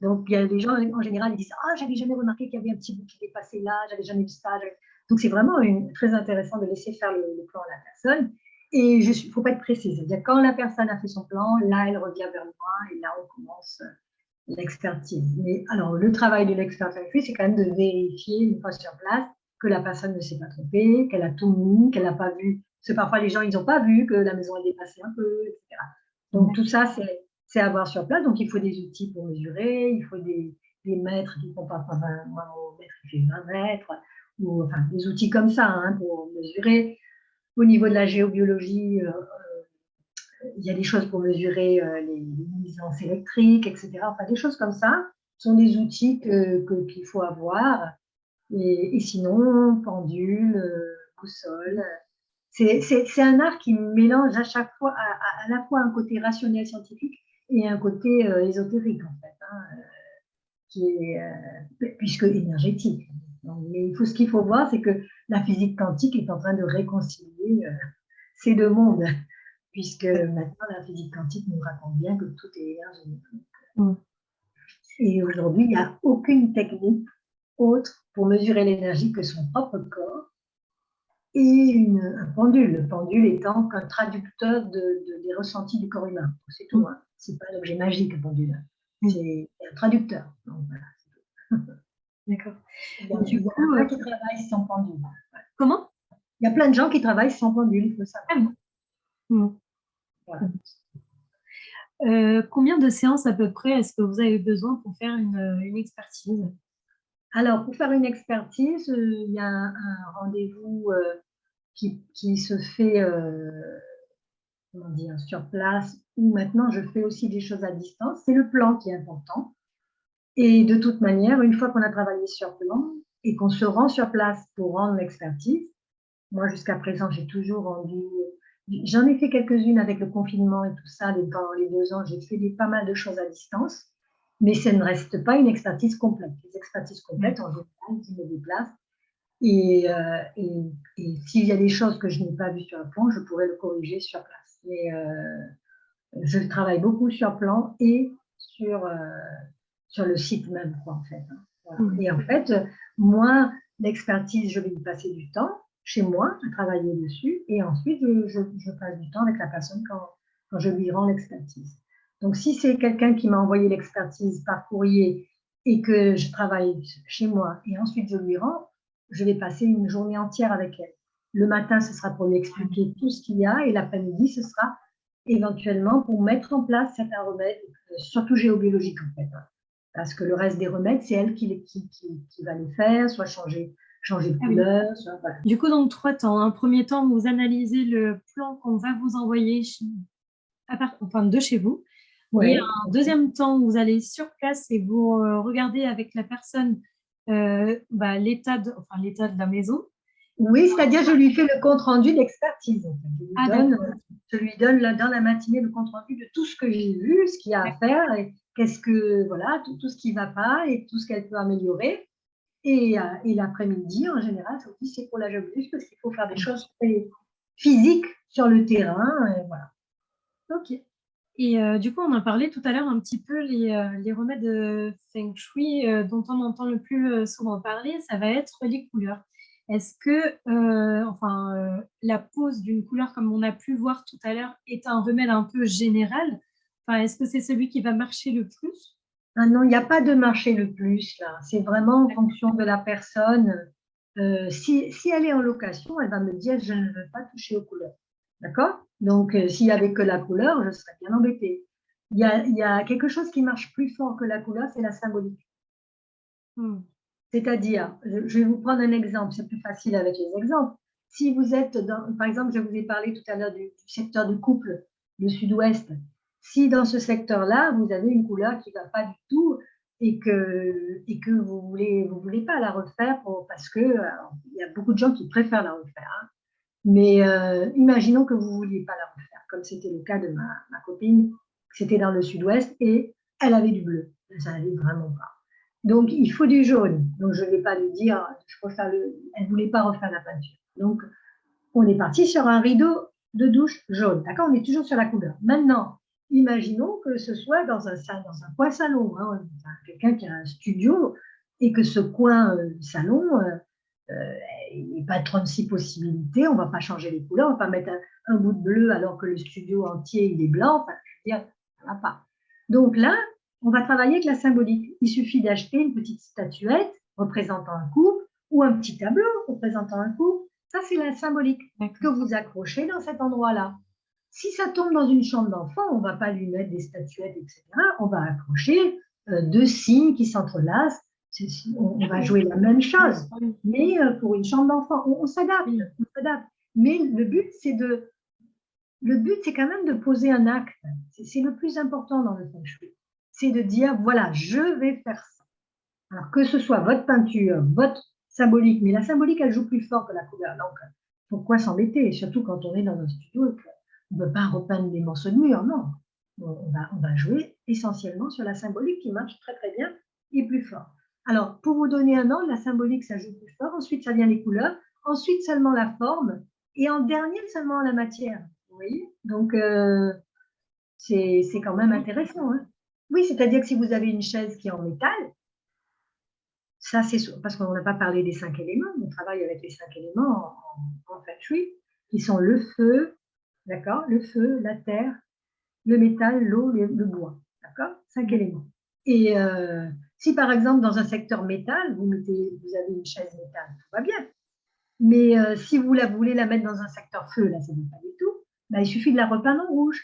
Donc, il y a des gens, en général, ils disent « Ah, j'avais jamais remarqué qu'il y avait un petit bout qui était passé là, j'avais jamais vu ça. » Donc, c'est vraiment très intéressant de laisser faire le plan à la personne. Et il ne faut pas être précis. C'est-à-dire, quand la personne a fait son plan, là, elle revient vers moi et là, on commence l'expertise. Mais alors, le travail de l'expert feng shui, c'est quand même de vérifier une fois sur place que la personne ne s'est pas trompée, qu'elle a tout mis, qu'elle n'a pas vu. Parce que parfois, les gens, ils n'ont pas vu que la maison a dépassé un peu, etc. Donc, tout ça, c'est à voir sur place. Donc, il faut des outils pour mesurer, il faut des mètres qui ne font pas 20, moi, mon mètre, il fait 20 mètres, ou enfin, des outils comme ça hein, pour mesurer. Au niveau de la géobiologie, il y a des choses pour mesurer les nuisances électriques, etc. Enfin, des choses comme ça sont des outils qu'il faut avoir. Et sinon, pendule, boussole. C'est un art qui mélange à chaque fois, à la fois un côté rationnel scientifique et un côté ésotérique, en fait, hein, qui est, puisque énergétique. Donc, mais ce qu'il faut voir, c'est que la physique quantique est en train de réconcilier ces deux mondes, puisque maintenant la physique quantique nous raconte bien que tout est énergie. Et aujourd'hui, il n'y a aucune technique autre pour mesurer l'énergie que son propre corps et un pendule. Le pendule étant qu'un traducteur des ressentis du corps humain. C'est tout. Hein. Ce n'est pas un objet magique, un pendule. C'est un traducteur. Donc, voilà, D'accord. il y en a qui travaillent sans pendule. Comment? Il y a plein de gens qui travaillent sans pendule, il faut savoir. Voilà. Combien de séances à peu près est-ce que vous avez besoin pour faire une expertise? Alors, pour faire une expertise, il y a un rendez-vous qui se fait comment dire, sur place, ou maintenant je fais aussi des choses à distance. C'est le plan qui est important. Et de toute manière, une fois qu'on a travaillé sur plan et qu'on se rend sur place pour rendre l'expertise, moi jusqu'à présent j'ai toujours rendu, j'en ai fait quelques-unes avec le confinement et tout ça, pendant les 2 ans, j'ai fait pas mal de choses à distance, mais ça ne reste pas une expertise complète. Les expertises complètes, en général, je me déplace et s'il y a des choses que je n'ai pas vues sur le plan, je pourrais le corriger sur place. Mais je travaille beaucoup sur plan et sur le site même, quoi, en fait. Voilà. Et en fait, moi, l'expertise, je vais y passer du temps chez moi à travailler dessus et ensuite, je passe du temps avec la personne quand je lui rends l'expertise. Donc, si c'est quelqu'un qui m'a envoyé l'expertise par courrier et que je travaille chez moi et ensuite je lui rends, je vais passer une journée entière avec elle. Le matin, ce sera pour lui expliquer tout ce qu'il y a et l'après-midi, ce sera éventuellement pour mettre en place certains remèdes, surtout géobiologiques en fait. Parce que le reste des remèdes, c'est elle qui va les faire, soit changer de couleur. Soit, voilà. Du coup, donc 3 temps. Un premier temps, vous analysez le plan qu'on va vous envoyer de chez vous. Ouais. Et un deuxième temps, vous allez sur place et vous regardez avec la personne l'état de la maison. Oui, c'est-à-dire je lui fais le compte-rendu d'expertise. En fait. Je lui donne dans la matinée le compte-rendu de tout ce que j'ai vu, ce qu'il y a à faire, et voilà, tout ce qui ne va pas et tout ce qu'elle peut améliorer. Et l'après-midi, en général, c'est pour la géobiologie parce qu'il faut faire des choses très physiques sur le terrain. Et voilà. Ok. Et du coup, on a parlé tout à l'heure un petit peu les remèdes Feng Shui dont on entend le plus souvent parler, ça va être les couleurs. Est-ce que la pose d'une couleur, comme on a pu voir tout à l'heure, est un remède un peu général? Est-ce que c'est celui qui va marcher le plus? Ah non, il n'y a pas de marché le plus, là. C'est vraiment en fonction de la personne. Si elle est en location, elle va me dire je ne veux pas toucher aux couleurs. D'accord? Donc, s'il n'y avait que la couleur, je serais bien embêtée. Il y a quelque chose qui marche plus fort que la couleur, c'est la symbolique. C'est-à-dire, je vais vous prendre un exemple, c'est plus facile avec les exemples. Si vous êtes par exemple, je vous ai parlé tout à l'heure du secteur du couple, le sud-ouest. Si dans ce secteur-là, vous avez une couleur qui ne va pas du tout et que vous voulez pas la refaire parce que il y a beaucoup de gens qui préfèrent la refaire. Hein. Mais imaginons que vous ne vouliez pas la refaire, comme c'était le cas de ma copine, c'était dans le sud-ouest et elle avait du bleu. Ça n'allait vraiment pas. Donc, il faut du jaune. Donc, je ne vais pas lui dire, elle ne voulait pas refaire la peinture. Donc, on est parti sur un rideau de douche jaune. D'accord? On est toujours sur la couleur. Maintenant, imaginons que ce soit dans un coin salon. Hein, quelqu'un qui a un studio et que ce coin salon, il n'y a pas 36 possibilités. On ne va pas changer les couleurs. On ne va pas mettre un bout de bleu alors que le studio entier, il est blanc. Enfin, je veux dire, ça ne va pas. Donc là, on va travailler avec la symbolique. Il suffit d'acheter une petite statuette représentant un couple ou un petit tableau représentant un couple. Ça, c'est la symbolique que vous accrochez dans cet endroit-là. Si ça tombe dans une chambre d'enfant, on ne va pas lui mettre des statuettes, etc. On va accrocher 2 signes qui s'entrelacent. On va jouer la même chose, mais pour une chambre d'enfant. On s'adapte. Mais le but, c'est quand même de poser un acte. C'est le plus important dans le feng shui. C'est de dire, voilà, je vais faire ça. Alors, que ce soit votre peinture, votre symbolique, mais la symbolique, elle joue plus fort que la couleur. Donc, pourquoi s'embêter? Surtout quand on est dans un studio et qu'on ne peut pas repeindre des morceaux de mur, non. On va jouer essentiellement sur la symbolique qui marche très, très bien et plus fort. Alors, pour vous donner un ordre, la symbolique, ça joue plus fort. Ensuite, ça vient les couleurs. Ensuite, seulement la forme. Et en dernier, seulement la matière. Vous voyez? Donc, c'est quand même intéressant. Hein. Oui, c'est-à-dire que si vous avez une chaise qui est en métal, ça, c'est parce qu'on n'a pas parlé des 5 éléments. On travaille avec les 5 éléments en feng shui, qui sont le feu, d'accord, le feu, la terre, le métal, l'eau, le bois, d'accord, 5 éléments. Et si par exemple dans un secteur métal, vous avez une chaise métal, tout va bien. Mais si vous voulez la mettre dans un secteur feu, là, ça ne va pas du tout. Il suffit de la repeindre en rouge.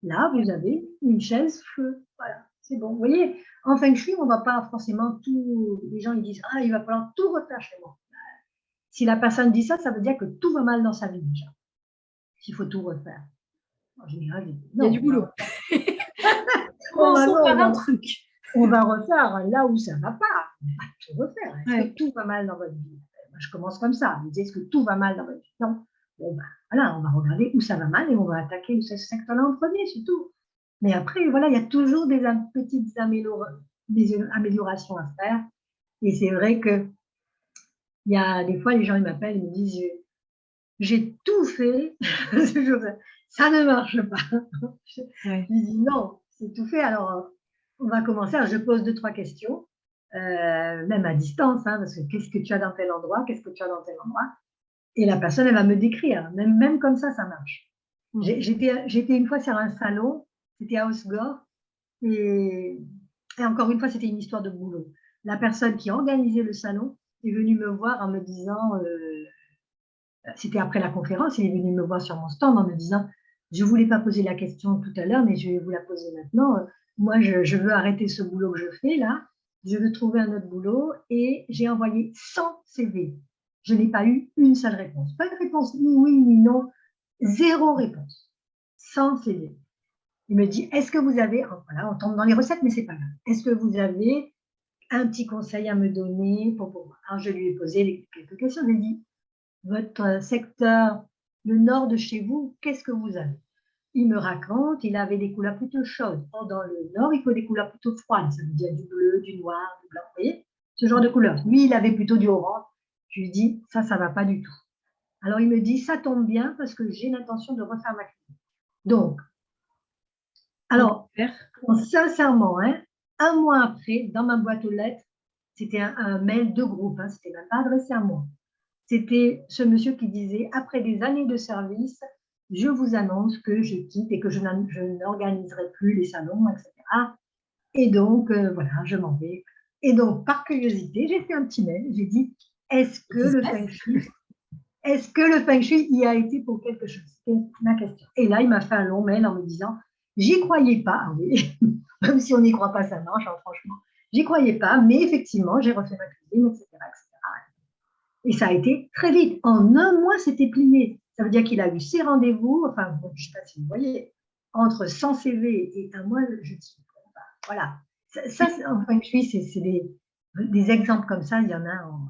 Là, vous avez une chaise feu. Voilà, c'est bon. Vous voyez, en feng shui, on ne va pas forcément tout. Les gens ils disent il va falloir tout refaire chez moi. Si la personne dit ça, ça veut dire que tout va mal dans sa vie déjà. S'il faut tout refaire. En général, il y a du boulot. Commençons par un truc. On va refaire là où ça ne va pas. On va tout refaire. Est-ce que tout va mal dans votre vie? Moi, je commence comme ça. Vous dites, est-ce que tout va mal dans votre vie? Non. Bon, voilà, on va regarder où ça va mal et on va attaquer ce secteur-là en premier, c'est tout. Mais après, voilà, il y a toujours des petites améliorations à faire. Et c'est vrai que il y a des fois, les gens ils m'appellent et me disent j'ai tout fait, ça ne marche pas. Je dis non, c'est tout fait. Alors, on va commencer. Alors, je pose 2-3 questions, même à distance, parce que qu'est-ce que tu as dans tel endroit, qu'est-ce que tu as dans tel endroit. Et la personne, elle va me décrire. Même comme ça marche. J'étais une fois sur un salon, c'était à Osgore, et encore une fois, c'était une histoire de boulot. La personne qui organisait le salon est venue me voir en me disant, c'était après la conférence, il est venu me voir sur mon stand en me disant, je ne voulais pas poser la question tout à l'heure, mais je vais vous la poser maintenant. Moi, je veux arrêter ce boulot que je fais là, je veux trouver un autre boulot et j'ai envoyé 100 CV. Je n'ai pas eu une seule réponse. Pas de réponse, ni oui, ni non. 0 réponse. 100 CV. Il me dit, est-ce que vous avez, voilà, on tombe dans les recettes, mais c'est pas grave. Est-ce que vous avez un petit conseil à me donner pour moi? Alors, je lui ai posé quelques questions. Je lui ai dit, votre secteur, le nord de chez vous, qu'est-ce que vous avez? Il me raconte, il avait des couleurs plutôt chaudes. Or, dans le nord, il faut des couleurs plutôt froides. Ça veut dire du bleu, du noir, du blanc. Vous voyez, ce genre de couleurs. Lui, il avait plutôt du orange. Je lui dis, ça va pas du tout. Alors, il me dit, ça tombe bien parce que j'ai l'intention de refaire ma cuisine. Donc, alors, sincèrement, un mois après, dans ma boîte aux lettres, c'était un mail de groupe, c'était même pas adressé à moi. C'était ce monsieur qui disait, après des années de service, je vous annonce que je quitte et que je n'organiserai plus les salons, etc. Et donc, voilà, je m'en vais. Et donc, par curiosité, j'ai fait un petit mail. J'ai dit, est-ce que le feng shui y a été pour quelque chose? C'était ma question. Et là, il m'a fait un long mail en me disant, j'y croyais pas, oui. Même si on n'y croit pas, ça marche, franchement. J'y croyais pas, mais effectivement, j'ai refait ma cuisine, etc., etc. Et ça a été très vite. En un mois, c'était plié. Ça veut dire qu'il a eu ses rendez-vous, enfin, bon, je ne sais pas si vous voyez, entre 100 CV et un mois, je dis, voilà. Ça en feng shui, c'est des exemples comme ça,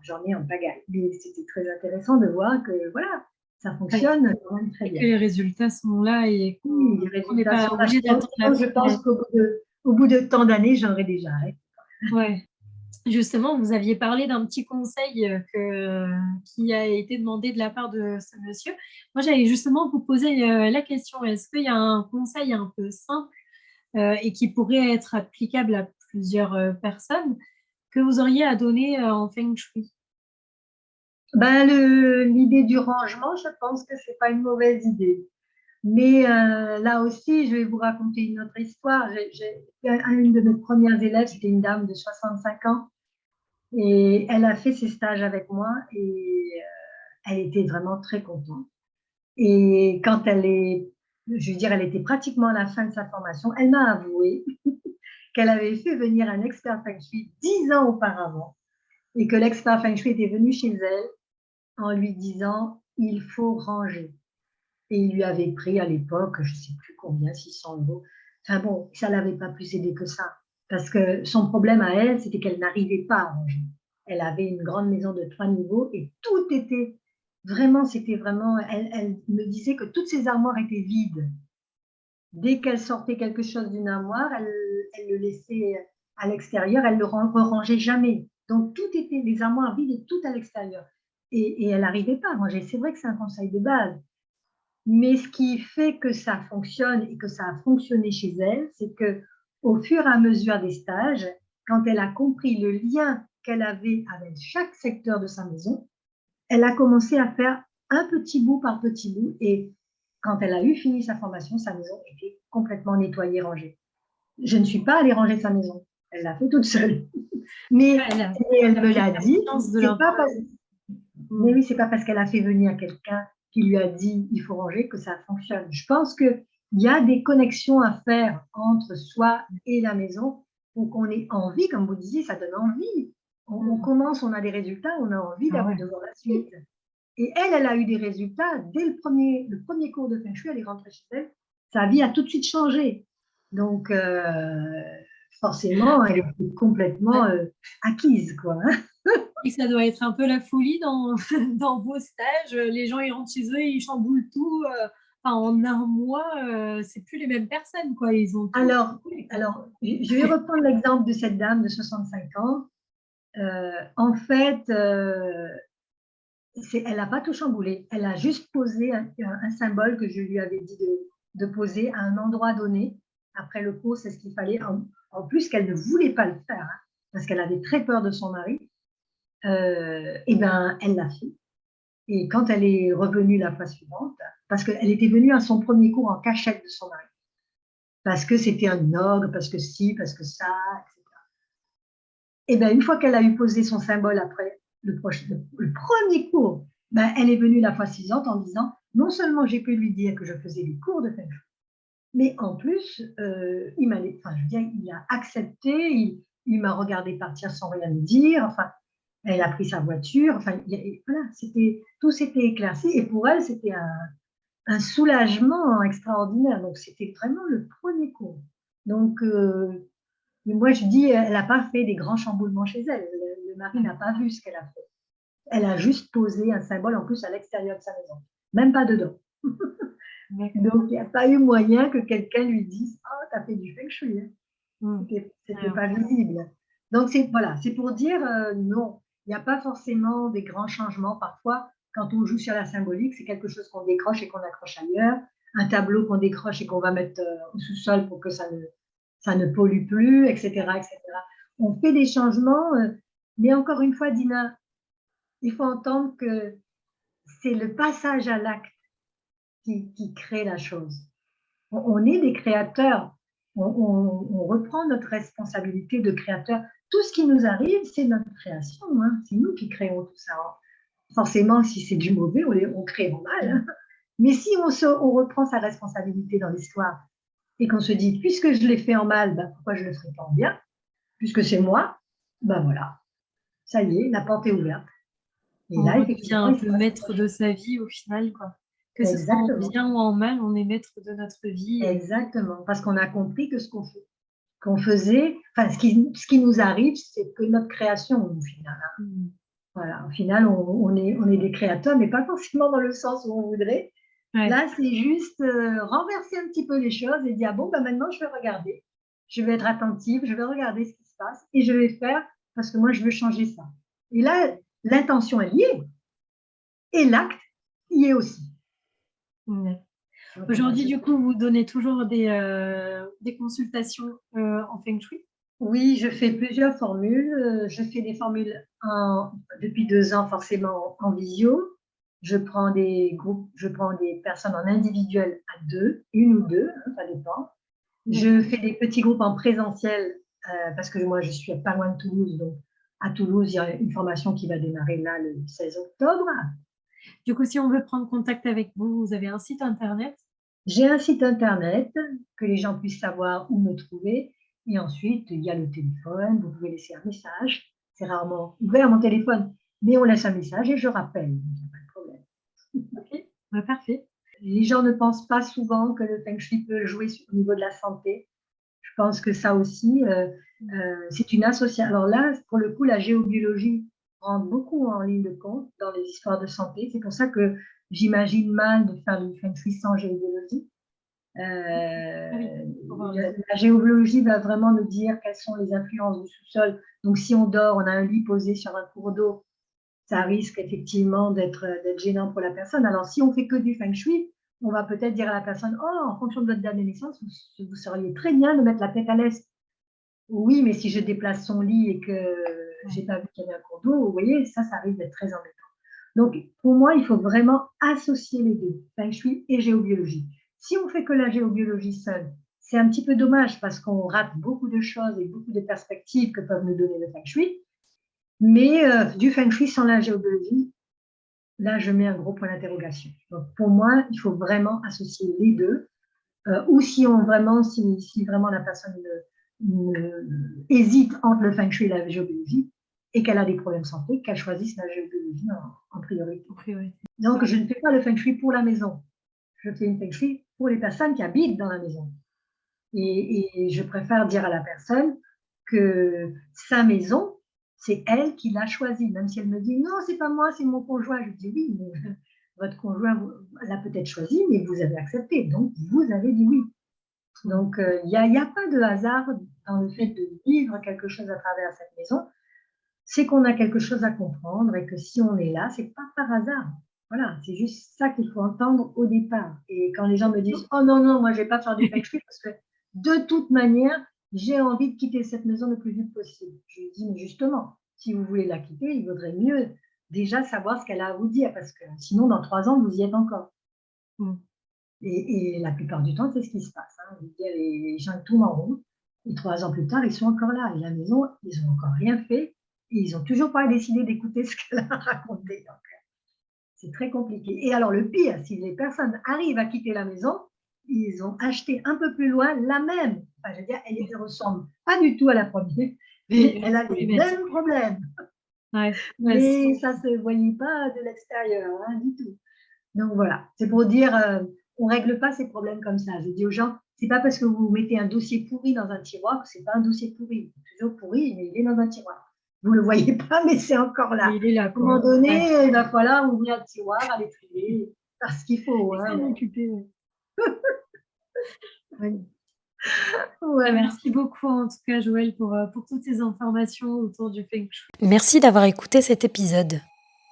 j'en ai en pagaille. Mais c'était très intéressant de voir que, voilà, ça fonctionne quand même très bien. Et que les résultats sont là et oui, les résultats sont là. Je pense qu'au bout de tant d'années, j'aurais déjà arrêté. Ouais. Justement, vous aviez parlé d'un petit conseil qui a été demandé de la part de ce monsieur. Moi, j'allais justement vous poser la question, est-ce qu'il y a un conseil un peu simple et qui pourrait être applicable à plusieurs personnes que vous auriez à donner en feng shui? L'idée du rangement, je pense que ce n'est pas une mauvaise idée. Mais là aussi, je vais vous raconter une autre histoire. Une de mes premières élèves, c'était une dame de 65 ans. Et elle a fait ses stages avec moi et elle était vraiment très contente. Et quand elle était pratiquement à la fin de sa formation, elle m'a avoué qu'elle avait fait venir un expert feng shui 10 ans auparavant et que l'expert feng shui était venu chez elle en lui disant « il faut ranger ». Et il lui avait pris à l'époque, je ne sais plus combien, 600 €. Enfin bon, ça ne l'avait pas plus aidé que ça. Parce que son problème à elle, c'était qu'elle n'arrivait pas à ranger. Elle avait une grande maison de 3 niveaux et tout était vraiment, elle me disait que toutes ses armoires étaient vides. Dès qu'elle sortait quelque chose d'une armoire, elle le laissait à l'extérieur, elle ne le rangeait jamais. Donc tout était, les armoires vides et tout à l'extérieur. Et elle n'arrivait pas à ranger. C'est vrai que c'est un conseil de base. Mais ce qui fait que ça fonctionne et que ça a fonctionné chez elle, c'est que au fur et à mesure des stages, quand elle a compris le lien qu'elle avait avec chaque secteur de sa maison, elle a commencé à faire un petit bout par petit bout et quand elle a eu fini sa formation, sa maison était complètement nettoyée, rangée. Je ne suis pas allée ranger sa maison, elle l'a fait toute seule. Mais elle me l'a dit, c'est pas parce... Mais oui, c'est pas parce qu'elle a fait venir quelqu'un qui lui a dit il faut ranger que ça fonctionne. Je pense qu'il y a des connexions à faire entre soi et la maison pour qu'on ait envie, comme vous disiez, ça donne envie. On commence, on a des résultats, on a envie Ah ouais. de voir la suite. Et elle a eu des résultats dès le premier cours de Feng Shui, elle est rentrée chez elle, sa vie a tout de suite changé. Donc, forcément, elle est complètement acquise, quoi. Et ça doit être un peu la folie dans, dans vos stages. Les gens, ils rentrent chez eux, ils chamboulent tout. Enfin, en un mois, c'est plus les mêmes personnes, quoi. Ils ont tout Alors, chamboulé, quoi. je vais reprendre l'exemple de cette dame de 65 ans. En fait, elle n'a pas tout chamboulé. Elle a juste posé un symbole que je lui avais dit de poser à un endroit donné. Après le cours, c'est ce qu'il fallait. En plus, qu'elle ne voulait pas le faire, hein, parce qu'elle avait très peur de son mari. Et ben, elle l'a fait. Et quand elle est revenue la fois suivante, parce qu'elle était venue à son premier cours en cachette de son mari, parce que c'était un ogre, parce que si, parce que ça, etc. Et bien, une fois qu'elle a eu posé son symbole après le premier cours, ben, elle est venue la fois suivante en disant non seulement j'ai pu lui dire que je faisais des cours de Feng Shui, mais en plus, il a accepté, il m'a regardé partir sans rien me dire, enfin, elle a pris sa voiture, enfin, voilà, tout s'était éclairci et pour elle, c'était un soulagement extraordinaire. Donc, c'était vraiment le premier cours. Donc, moi, je dis, elle n'a pas fait des grands chamboulements chez elle. Le mari n'a pas vu ce qu'elle a fait. Elle a juste posé un symbole en plus à l'extérieur de sa maison, même pas dedans. Donc, il n'y a pas eu moyen que quelqu'un lui dise oh, tu as fait du feng shui. C'était pas visible. Donc, voilà, c'est pour dire non, il n'y a pas forcément des grands changements. Parfois, quand on joue sur la symbolique, c'est quelque chose qu'on décroche et qu'on accroche ailleurs, un tableau qu'on décroche et qu'on va mettre au sous-sol pour que ça ne pollue plus, etc., etc. On fait des changements, mais encore une fois, Dina, il faut entendre que c'est le passage à l'acte qui crée la chose. On est des créateurs, on reprend notre responsabilité de créateur. Tout ce qui nous arrive, c'est notre création, hein. C'est nous qui créons tout ça. Forcément, si c'est du mauvais, on crée en mal. Hein. Mais si on reprend sa responsabilité dans l'histoire et qu'on se dit, puisque je l'ai fait en mal, ben, pourquoi je ne le ferai pas en bien? Puisque c'est moi, ben voilà, ça y est, la porte est ouverte. Et On là, redevient effectivement, un peu maître de sa vie au final, quoi. Que ce soit en exactement. bien ou en mal, on est maître de notre vie. Exactement, parce qu'on a compris que ce qu'on faisait, enfin, ce qui nous arrive, c'est que notre création, au final. Hein. Voilà, au final, on est des créateurs, mais pas forcément dans le sens où on voudrait. Ouais. Là, c'est juste renverser un petit peu les choses et dire, bon, ben maintenant, je vais regarder, je vais être attentive, je vais regarder ce qui se passe et je vais faire parce que moi, je veux changer ça. Et là, l'intention, elle y est et l'acte y est aussi. Ouais. Aujourd'hui, du coup, vous donnez toujours des consultations en Feng Shui? Oui, je fais plusieurs formules. Je fais des formules depuis 2 ans forcément en visio. Je prends des groupes, je prends des personnes en individuel à 2, 1 ou 2, hein, ça dépend. Je fais des petits groupes en présentiel parce que moi je suis pas loin de Toulouse, donc à Toulouse il y a une formation qui va démarrer là le 16 octobre. Du coup, si on veut prendre contact avec vous, vous avez un site internet? J'ai un site internet que les gens puissent savoir où me trouver. Et ensuite, il y a le téléphone, vous pouvez laisser un message. C'est rarement ouvert mon téléphone, mais on laisse un message et je rappelle. Il n'y a pas de problème. Ok, bah, parfait. Les gens ne pensent pas souvent que le Feng Shui peut jouer au niveau de la santé. Je pense que ça aussi, c'est une association. Alors là, pour le coup, la géobiologie rentre beaucoup en ligne de compte dans les histoires de santé. C'est pour ça que j'imagine mal de faire le Feng Shui sans géobiologie. La géobiologie va vraiment nous dire quelles sont les influences du sous-sol. Donc, si on dort, on a un lit posé sur un cours d'eau, ça risque effectivement d'être gênant pour la personne. Alors, si on fait que du feng shui, on va peut-être dire à la personne, oh, en fonction de votre date de naissance, vous seriez très bien de mettre la tête à l'est. Oui, mais si je déplace son lit et que j'ai pas vu qu'il y avait un cours d'eau, vous voyez, ça risque d'être très embêtant. Donc, pour moi, il faut vraiment associer les deux, feng shui et géobiologie. Si on fait que la géobiologie seule, c'est un petit peu dommage parce qu'on rate beaucoup de choses et beaucoup de perspectives que peuvent nous donner le feng shui. Mais du feng shui sans la géobiologie, là, je mets un gros point d'interrogation. Donc, pour moi, il faut vraiment associer les deux. Ou si vraiment la personne hésite entre le feng shui et la géobiologie et qu'elle a des problèmes de santé, qu'elle choisisse la géobiologie en priorité. Donc, je ne fais pas le feng shui pour la maison. Je fais une feng shui pour les personnes qui habitent dans la maison. Et je préfère dire à la personne que sa maison, c'est elle qui l'a choisie. Même si elle me dit, non, c'est pas moi, c'est mon conjoint. Je dis, oui, mais votre conjoint l'a peut-être choisi, mais vous avez accepté. Donc, vous avez dit oui. Donc, il n'y a pas de hasard dans le fait de vivre quelque chose à travers cette maison. C'est qu'on a quelque chose à comprendre et que si on est là, c'est pas par hasard. Voilà, c'est juste ça qu'il faut entendre au départ. Et quand les gens me disent, oh non, moi, je ne vais pas faire du feng shui parce que de toute manière, j'ai envie de quitter cette maison le plus vite possible. Je lui dis, mais justement, si vous voulez la quitter, il vaudrait mieux déjà savoir ce qu'elle a à vous dire parce que sinon, dans 3 ans, vous y êtes encore. Et la plupart du temps, c'est ce qui se passe. Hein. Les gens tournent en rond et 3 ans plus tard, ils sont encore là. Et la maison, ils n'ont encore rien fait et ils n'ont toujours pas décidé d'écouter ce qu'elle a raconté. Donc, c'est très compliqué. Et alors, le pire, si les personnes arrivent à quitter la maison, ils ont acheté un peu plus loin la même. Enfin, je veux dire, elle ne ressemble pas du tout à la première, mais elle a les mêmes problèmes. Mais ça ne se voyait pas de l'extérieur, hein, du tout. Donc voilà, c'est pour dire, on ne règle pas ces problèmes comme ça. Je dis aux gens, c'est pas parce que vous mettez un dossier pourri dans un tiroir que ce n'est pas un dossier pourri. Il est toujours pourri, mais il est dans un tiroir. Vous ne le voyez pas, mais c'est encore là. Il est là. À un moment donné, il va falloir ouvrir le tiroir, aller trier, faire ce qu'il faut. S'en occuper. Oui. Ouais, merci beaucoup en tout cas Joëlle pour toutes ces informations autour du feng shui. Merci d'avoir écouté cet épisode.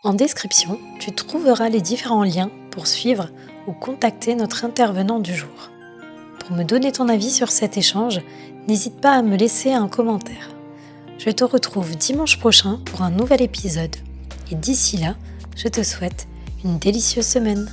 En description, tu trouveras les différents liens pour suivre ou contacter notre intervenant du jour. Pour me donner ton avis sur cet échange, n'hésite pas à me laisser un commentaire. Je te retrouve dimanche prochain pour un nouvel épisode. Et d'ici là, je te souhaite une délicieuse semaine.